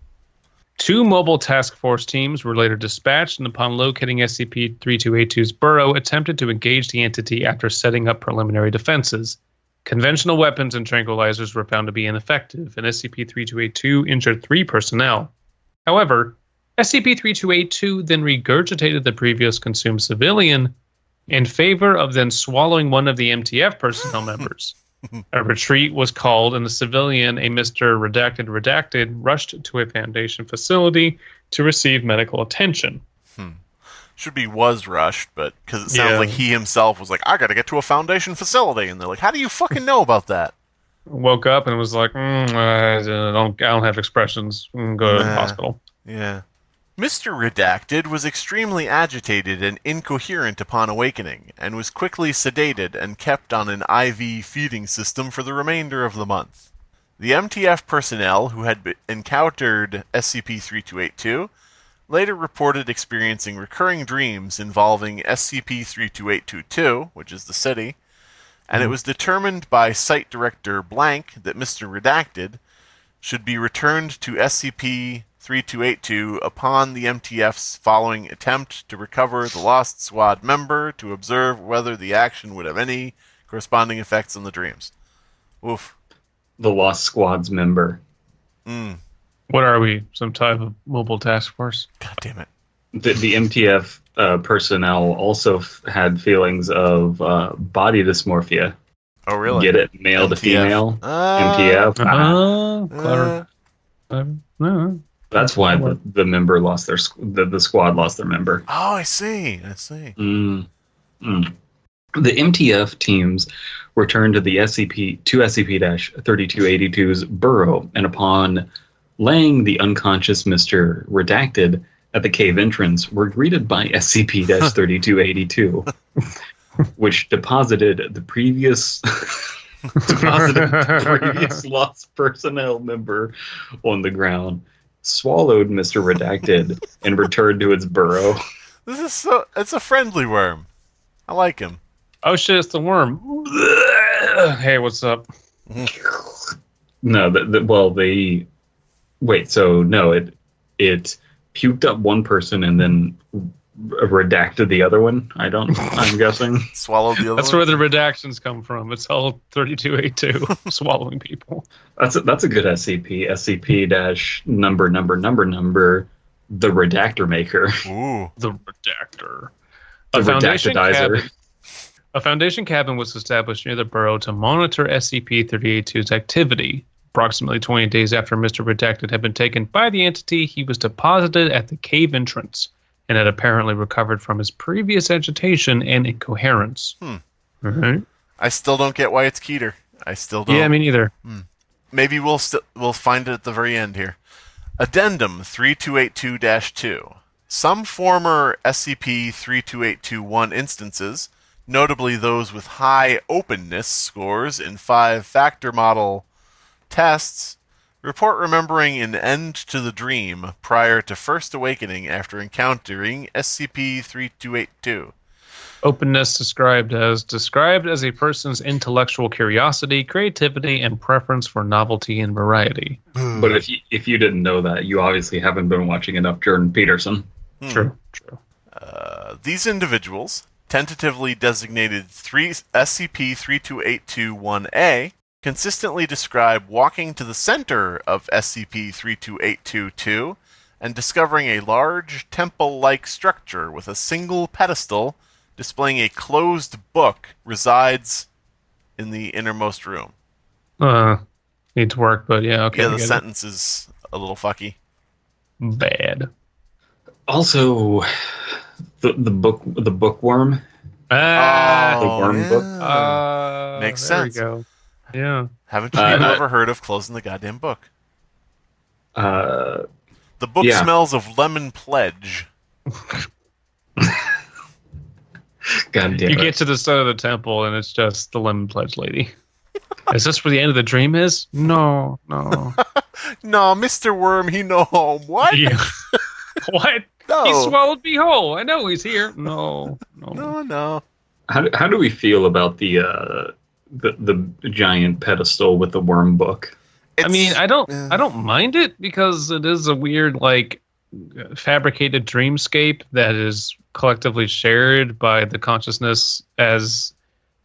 2 mobile task force teams were later dispatched, and upon locating SCP-3282's burrow, attempted to engage the entity after setting up preliminary defenses. Conventional weapons and tranquilizers were found to be ineffective, and SCP-3282 injured 3 personnel. However, SCP-3282 then regurgitated the previous consumed civilian in favor of then swallowing one of the MTF personnel members. A retreat was called, and the civilian, a Mr. Redacted, rushed to a Foundation facility to receive medical attention. Should be was rushed, but because it sounds like he himself was like, I got to get to a Foundation facility, and they're like, how do you fucking know about that? Woke up and was like, I don't have expressions. Go to the hospital. Yeah. Mr. Redacted was extremely agitated and incoherent upon awakening, and was quickly sedated and kept on an IV feeding system for the remainder of the month. The MTF personnel who had encountered SCP-3282 later reported experiencing recurring dreams involving SCP-32822, which is the city, and it was determined by Site Director Blank that Mr. Redacted should be returned to SCP-3282 upon the MTF's following attempt to recover the lost squad member to observe whether the action would have any corresponding effects on the dreams. Oof. The lost squad's member. What are we? Some type of mobile task force? God damn it. The MTF personnel also had feelings of body dysmorphia. Oh, really? Get it? Male to female. MTF. Clever. That's why the member lost the squad lost their member. Oh, I see. The MTF teams returned to the SCP-3282's burrow, and upon laying the unconscious Mr. Redacted at the cave entrance, were greeted by SCP-3282, which deposited the previous lost personnel member on the ground, swallowed Mr. Redacted, and returned to its burrow. It's a friendly worm. I like him. Oh shit, it's the worm. Hey, what's up? No, it puked up one person and then redacted the other one. I'm guessing. Swallowed the other That's one? where the redactions come from. It's all 3282 swallowing people. That's a good SCP. SCP-number The redactor maker. Ooh. The redactor. The redactidizer. A Foundation cabin was established near the burrow to monitor SCP-3082's activity. Approximately 20 days after Mr. Redacted had been taken by the entity, he was deposited at the cave entrance and had apparently recovered from his previous agitation and incoherence. Right. I still don't get why it's Keter. I still don't. Yeah, me neither. Maybe we'll find it at the very end here. Addendum 3282-2. Some former SCP-32821 instances, notably those with high openness scores in 5-factor model tests, report remembering an end to the dream prior to first awakening after encountering SCP-3282. Openness described as a person's intellectual curiosity, creativity, and preference for novelty and variety. But if you didn't know that, you obviously haven't been watching enough Jordan Peterson. True. These individuals, tentatively designated SCP-32821-A, consistently describe walking to the center of SCP-32822 and discovering a large temple-like structure with a single pedestal displaying a closed book resides in the innermost room. Needs work, but yeah, okay. Yeah, the sentence is a little fucky. Bad. Also, the bookworm. The worm book. Makes there sense. We go. Yeah. Haven't you ever heard of closing the goddamn book? Uh, The book yeah. smells of lemon pledge. God damn You it. get to the side of the temple, and it's just the Lemon Pledge lady. Is this where the end of the dream is? No. No, Mr. Worm, he no home. What? Yeah. What? No. He swallowed me whole. I know he's here. No. No. How do we feel about the giant pedestal with the worm book? I mean, I don't mind it because it is a weird, like, fabricated dreamscape that is collectively shared by the consciousness as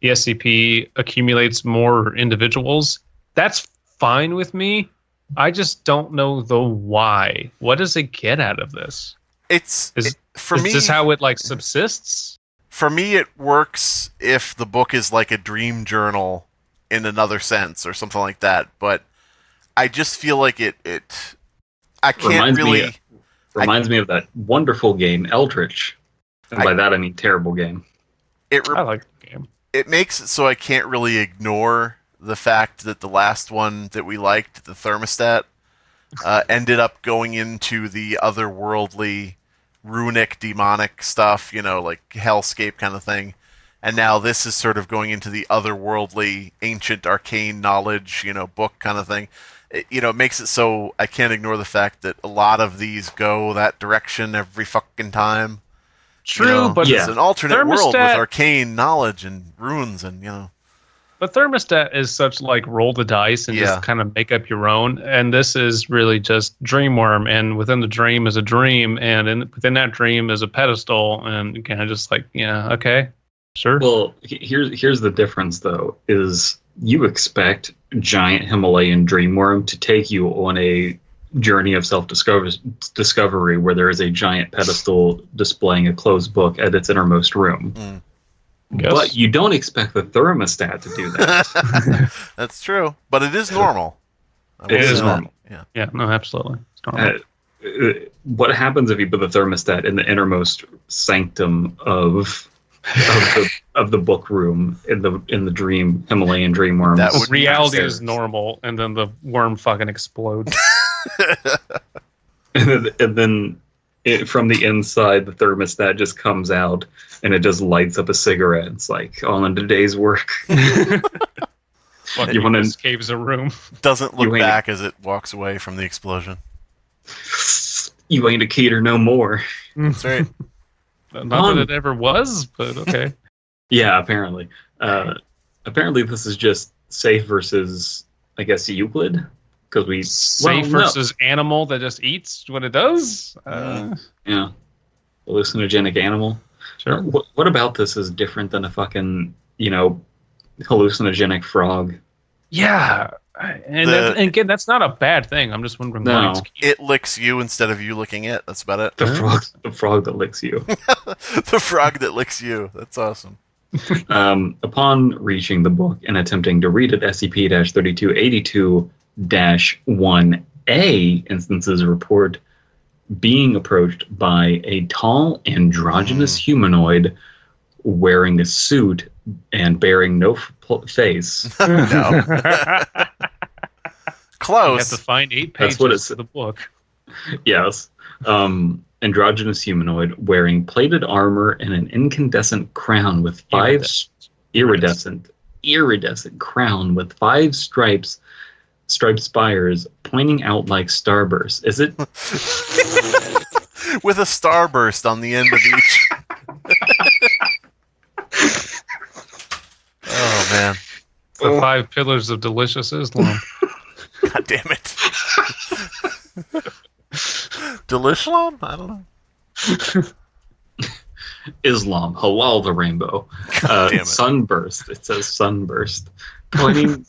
the SCP accumulates more individuals. That's fine with me. I just don't know the why. What does it get out of this? Is Is this how it, like, subsists? For me, it works if the book is like a dream journal in another sense or something like that. But I just feel like it I can't Reminds me of that wonderful game, Eldritch. And by that, I mean terrible game. I like the game. It makes it so I can't really ignore the fact that the last one that we liked, the thermostat, ended up going into the otherworldly, runic, demonic stuff, like hellscape kind of thing. And now this is sort of going into the otherworldly, ancient, arcane knowledge, book kind of thing. It makes it so I can't ignore the fact that a lot of these go that direction every fucking time. True, but it's an alternate world with thermostat- arcane knowledge and runes and, But thermostat is such like roll the dice and just kind of make up your own. And this is really just Dreamworm. And within the dream is a dream. And within that dream is a pedestal. And kind of just like, yeah, okay, sure. Well, here's the difference, though, is you expect giant Himalayan dreamworm to take you on a journey of self-discovery where there is a giant pedestal displaying a closed book at its innermost room. But you don't expect the thermostat to do that. That's true. But it is normal. It is normal. Yeah, no, absolutely. It's normal. What happens if you put the thermostat in the innermost sanctum of the book room in the dream Himalayan dreamworm? That would be reality upstairs. is normal, and then the worm fucking explodes. and then from the inside, the thermostat just comes out and it just lights up a cigarette. It's like all in today's work. Fucking You wanna- escapes a room. Doesn't look You ain't- back as it walks away from the explosion. You ain't a Keter no more. That's right. Not that it ever was, but okay. Yeah, apparently. Apparently, this is just safe versus, I guess, Euclid. Because we Safe versus animal that just eats what it does? yeah, hallucinogenic animal. Sure. What about this is different than a fucking hallucinogenic frog? Yeah. And again, that's not a bad thing. I'm just wondering why it's cute. It licks you instead of you licking it. That's about it. The frog that licks you. The frog that licks you. That's awesome. Upon reaching the book and attempting to read it, SCP-3282-1A instances report being approached by a tall, androgynous humanoid wearing a suit and bearing no face. No. Close. You have to find 8 pages of the book. Yes. Androgynous humanoid wearing plated armor and an incandescent crown with iridescent crown with 5 striped spires pointing out like starbursts. Is it? With a starburst on the end of each. Oh, man. The 5 pillars of delicious Islam. God damn it. Delislam? I don't know. Islam, halal the rainbow. God damn it. Sunburst. It says sunburst. Pointing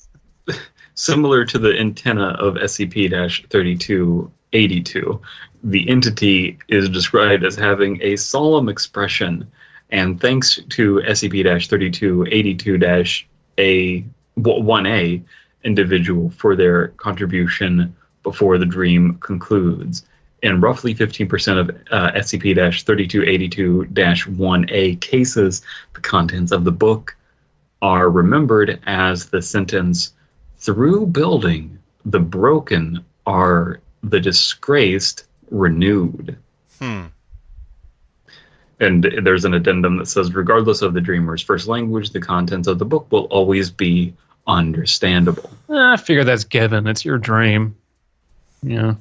similar to the antenna of SCP-3282. The entity is described as having a solemn expression, and thanks to SCP-3282-1A individual for their contribution before the dream concludes. In roughly 15% of SCP-3282-1A cases, the contents of the book are remembered as the sentence, "Through building, the broken are the disgraced renewed." And there's an addendum that says, regardless of the dreamer's first language, the contents of the book will always be understandable. I figure that's given. It's your dream. Yeah.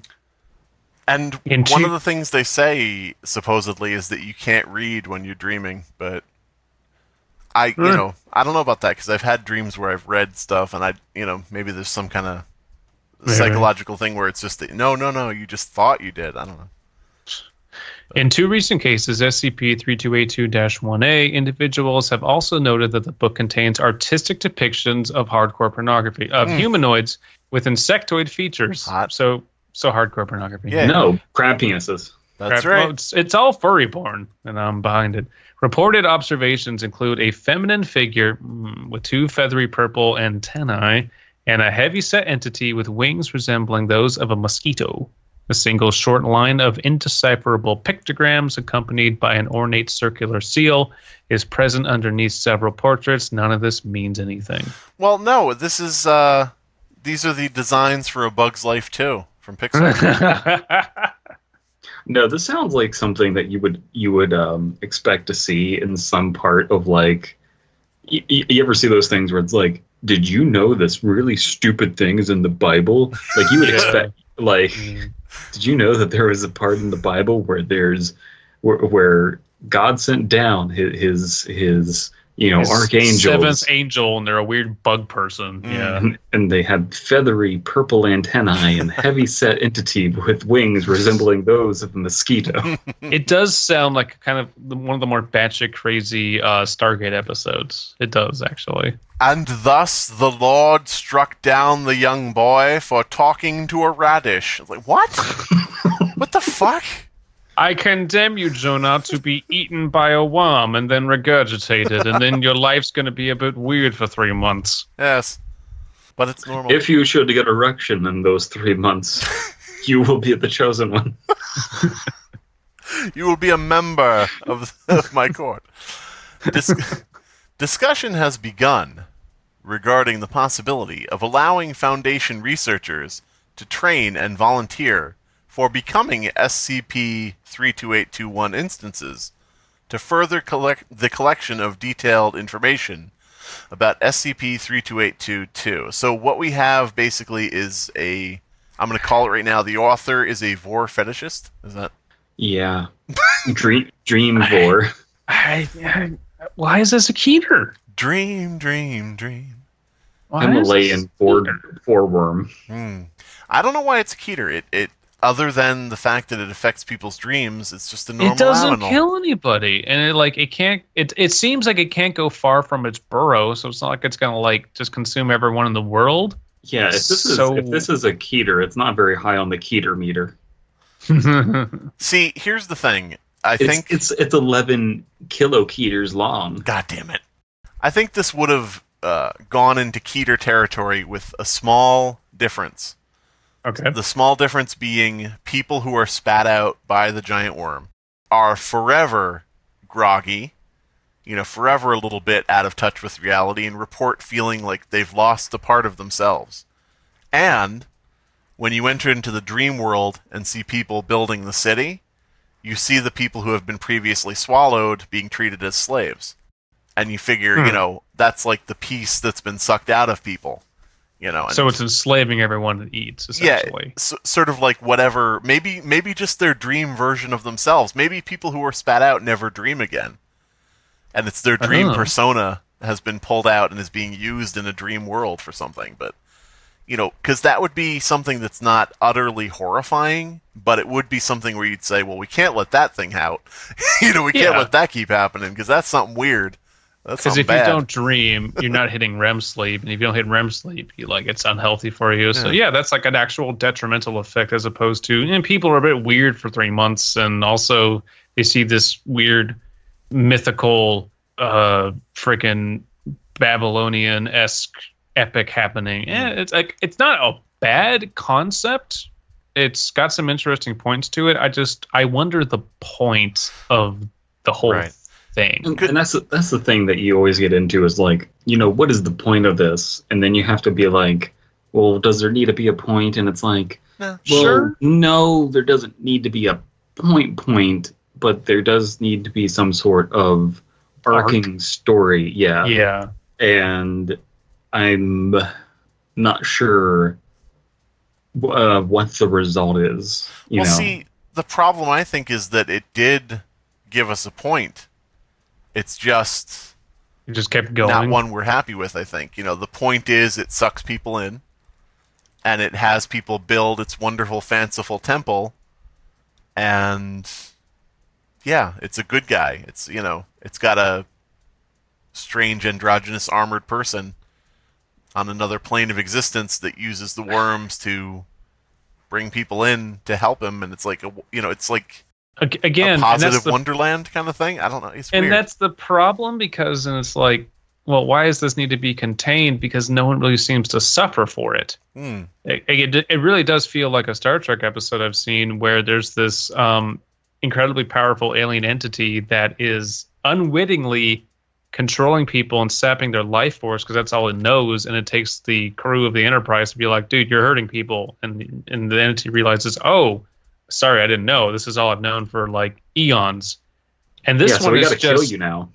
And one of the things they say, supposedly, is that you can't read when you're dreaming, but I don't know about that, because I've had dreams where I've read stuff, and maybe there's some kind of psychological thing where it's just that, no, you just thought you did. I don't know. In 2 recent cases, SCP-3282-1A individuals have also noted that the book contains artistic depictions of hardcore pornography, of humanoids with insectoid features. Hot. So hardcore pornography. Yeah. No, crab penises. That's right. Well, it's all furry porn, and I'm behind it. Reported observations include a feminine figure with 2 feathery purple antennae and a heavy-set entity with wings resembling those of a mosquito. A single short line of indecipherable pictograms accompanied by an ornate circular seal is present underneath several portraits. None of this means anything. Well, no, this is these are the designs for A Bug's Life 2 from Pixar. No, this sounds like something that you would expect to see in some part of, like, you ever see those things where it's like, did you know this really stupid thing is in the Bible? Like, you would expect, like, did you know that there was a part in the Bible where God sent down his archangels, 7th angel, and they're a weird bug person. Yeah, and they had feathery purple antennae and heavy-set entity with wings resembling those of a mosquito. It does sound like kind of one of the more batshit crazy Stargate episodes. It does, actually. And thus the Lord struck down the young boy for talking to a radish. Like, what? What the fuck? I condemn you, Jonah, to be eaten by a worm and then regurgitated, and then your life's going to be a bit weird for 3 months. Yes. But it's normal. If you should get erection in those 3 months, you will be the chosen one. You will be a member of my court. Discussion has begun regarding the possibility of allowing Foundation researchers to train and volunteer for becoming SCP-32821 instances to further collect the collection of detailed information about SCP-32822. So what we have basically is I'm going to call it right now, the author is a vor fetishist. Is that? Yeah. Dream vor. Why is this a Keter? Dream. Himalayan foreworm. I don't know why it's a Keter. It other than the fact that it affects people's dreams, it's just a normal It doesn't animal. kill anybody, and it can't. It seems like it can't go far from its burrow, so it's not like it's gonna just consume everyone in the world. Yeah, if this is a Keter, it's not very high on the Keter meter. See, here's the thing. I think it's 11 kiloketers long. God damn it! I think this would have gone into Keter territory with a small difference. Okay. The small difference being people who are spat out by the giant worm are forever groggy, forever a little bit out of touch with reality, and report feeling like they've lost a part of themselves. And when you enter into the dream world and see people building the city, you see the people who have been previously swallowed being treated as slaves. And you figure, that's like the piece that's been sucked out of people. So it's enslaving everyone that eats, essentially. Yeah, sort of like whatever, maybe just their dream version of themselves. Maybe people who are spat out never dream again. And it's their dream persona has been pulled out and is being used in a dream world for something. But, because that would be something that's not utterly horrifying, but it would be something where you'd say, well, we can't let that thing out. We can't let that keep happening because that's something weird. Because if you don't dream, you're not hitting REM sleep, and if you don't hit REM sleep, it's unhealthy for you. So that's like an actual detrimental effect, as opposed to people are a bit weird for 3 months, and also they see this weird mythical, freaking Babylonian-esque epic happening. It's not a bad concept. It's got some interesting points to it. I wonder the point of the whole thing. And that's the thing that you always get into is like, what is the point of this? And then you have to be like, well, does there need to be a point? And it's like, no, there doesn't need to be a point, but there does need to be some sort of arcing story. Yeah. Yeah. And I'm not sure what the result is. See, the problem I think is that it did give us a point. It's just... You just kept going. Not one we're happy with, I think. The point is it sucks people in, and it has people build its wonderful, fanciful temple, and... Yeah, it's a good guy. It's, it's got a strange androgynous armored person on another plane of existence that uses the worms to bring people in to help him, and it's like, it's like... Again, a positive Wonderland kind of thing. I don't know. It's weird. And that's the problem, because it's like, well, why does this need to be contained? Because no one really seems to suffer for it. It really does feel like a Star Trek episode I've seen where there's this incredibly powerful alien entity that is unwittingly controlling people and sapping their life force because that's all it knows, and it takes the crew of the Enterprise to be like, dude, you're hurting people, and the entity realizes, oh, sorry, I didn't know. This is all I've known for like eons. And this one is just... kill you now.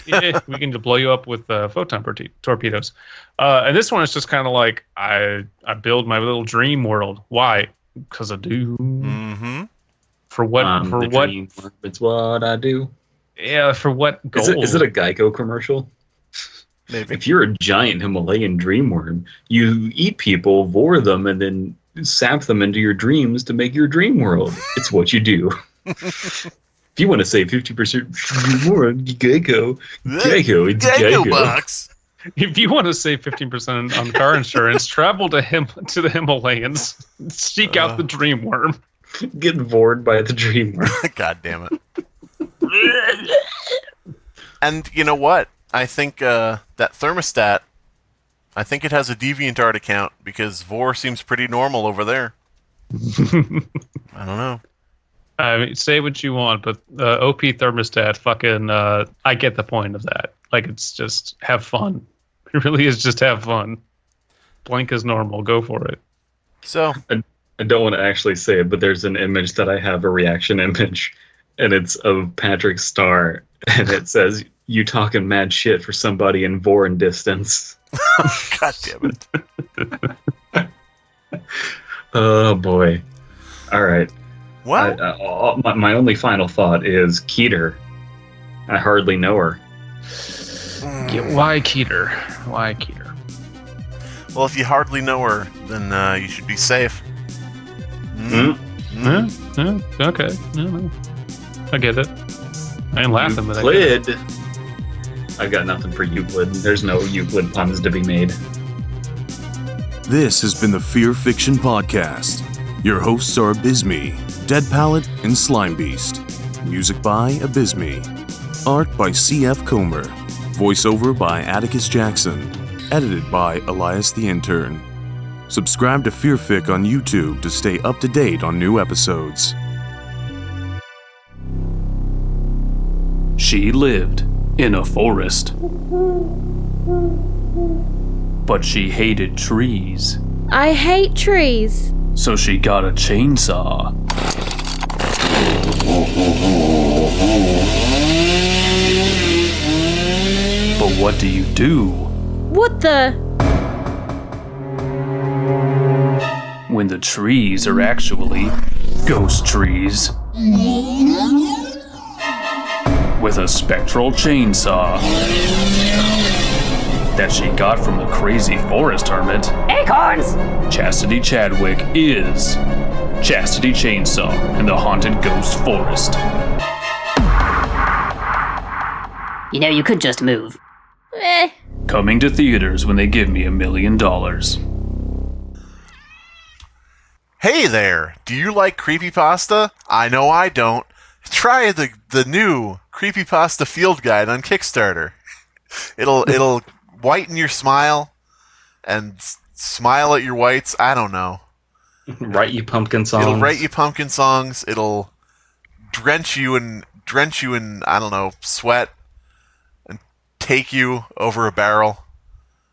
We can just blow you up with photon torpedoes. And this one is just kind of like, I build my little dream world. Why? Because I do. Mm-hmm. For what? For what? It's what I do. Yeah, for what goal? Is it a Geico commercial? Maybe. If you're a giant Himalayan dreamworm, you eat people, vor them, and then sap them into your dreams to make your dream world. It's what you do. If you want to save 50% more on Geico, it's Geico. Box. If you want to save 15% on car insurance, travel to the Himalayas. Seek out the dream worm. Get bored by the dream worm. God damn it. And you know what? I think that thermostat, I think it has a DeviantArt account because Vor seems pretty normal over there. I don't know. I mean, say what you want, but OP thermostat, fucking, I get the point of that. Like, it's just have fun. It really is just have fun. Blank is normal. Go for it. So, I don't want to actually say it, but there's an image that I have, a reaction image, and it's of Patrick Star, and it says, "You talking mad shit for somebody in Voring distance." God damn it. Oh, boy. All right. What? My only final thought is Keter. I hardly know her. Yeah, why Keter? Why Keter? Well, if you hardly know her, then you should be safe. Okay. No. I get it. I am laughing, but I get it. I've got nothing for Euclid. There's no Euclid puns to be made. This has been the Fear Fiction Podcast. Your hosts are Abysmii, Dead Palette, and Slimebeast. Music by Abysmii. Art by C.F. Comer. Voiceover by Atticus Jackson. Edited by Elias the Intern. Subscribe to Fearfic on YouTube to stay up to date on new episodes. She lived in a forest, but she hated trees. I hate trees. So she got a chainsaw. But what do you do What the? when the trees are actually ghost trees? With a spectral chainsaw that she got from the crazy forest hermit, Acorns! Chastity Chadwick is Chastity Chainsaw in the haunted ghost forest. You know, you could just move. Coming to theaters when they give me $1 million. Hey there! Do you like creepypasta? I know I don't. Try the new creepypasta field guide on Kickstarter. It'll whiten your smile and smile at your whites. I don't know. Write you pumpkin songs. It'll write you pumpkin songs. It'll drench you in I don't know, sweat, and take you over a barrel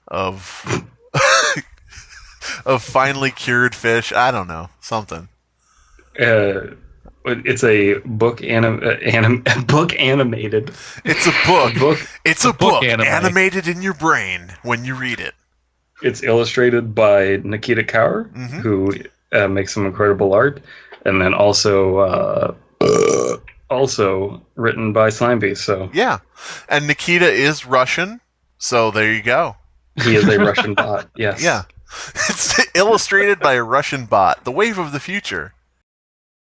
of of finely cured fish. I don't know, something. It's a book book animated. It's a book. It's a book anime. animated in your brain when you read it. It's illustrated by Nikita Kaur, who makes some incredible art, and then also written by Slimebeast. So Yeah, and Nikita is Russian, so there you go. he is a Russian bot. Yes. Yeah, it's illustrated by a Russian bot. The wave of the future.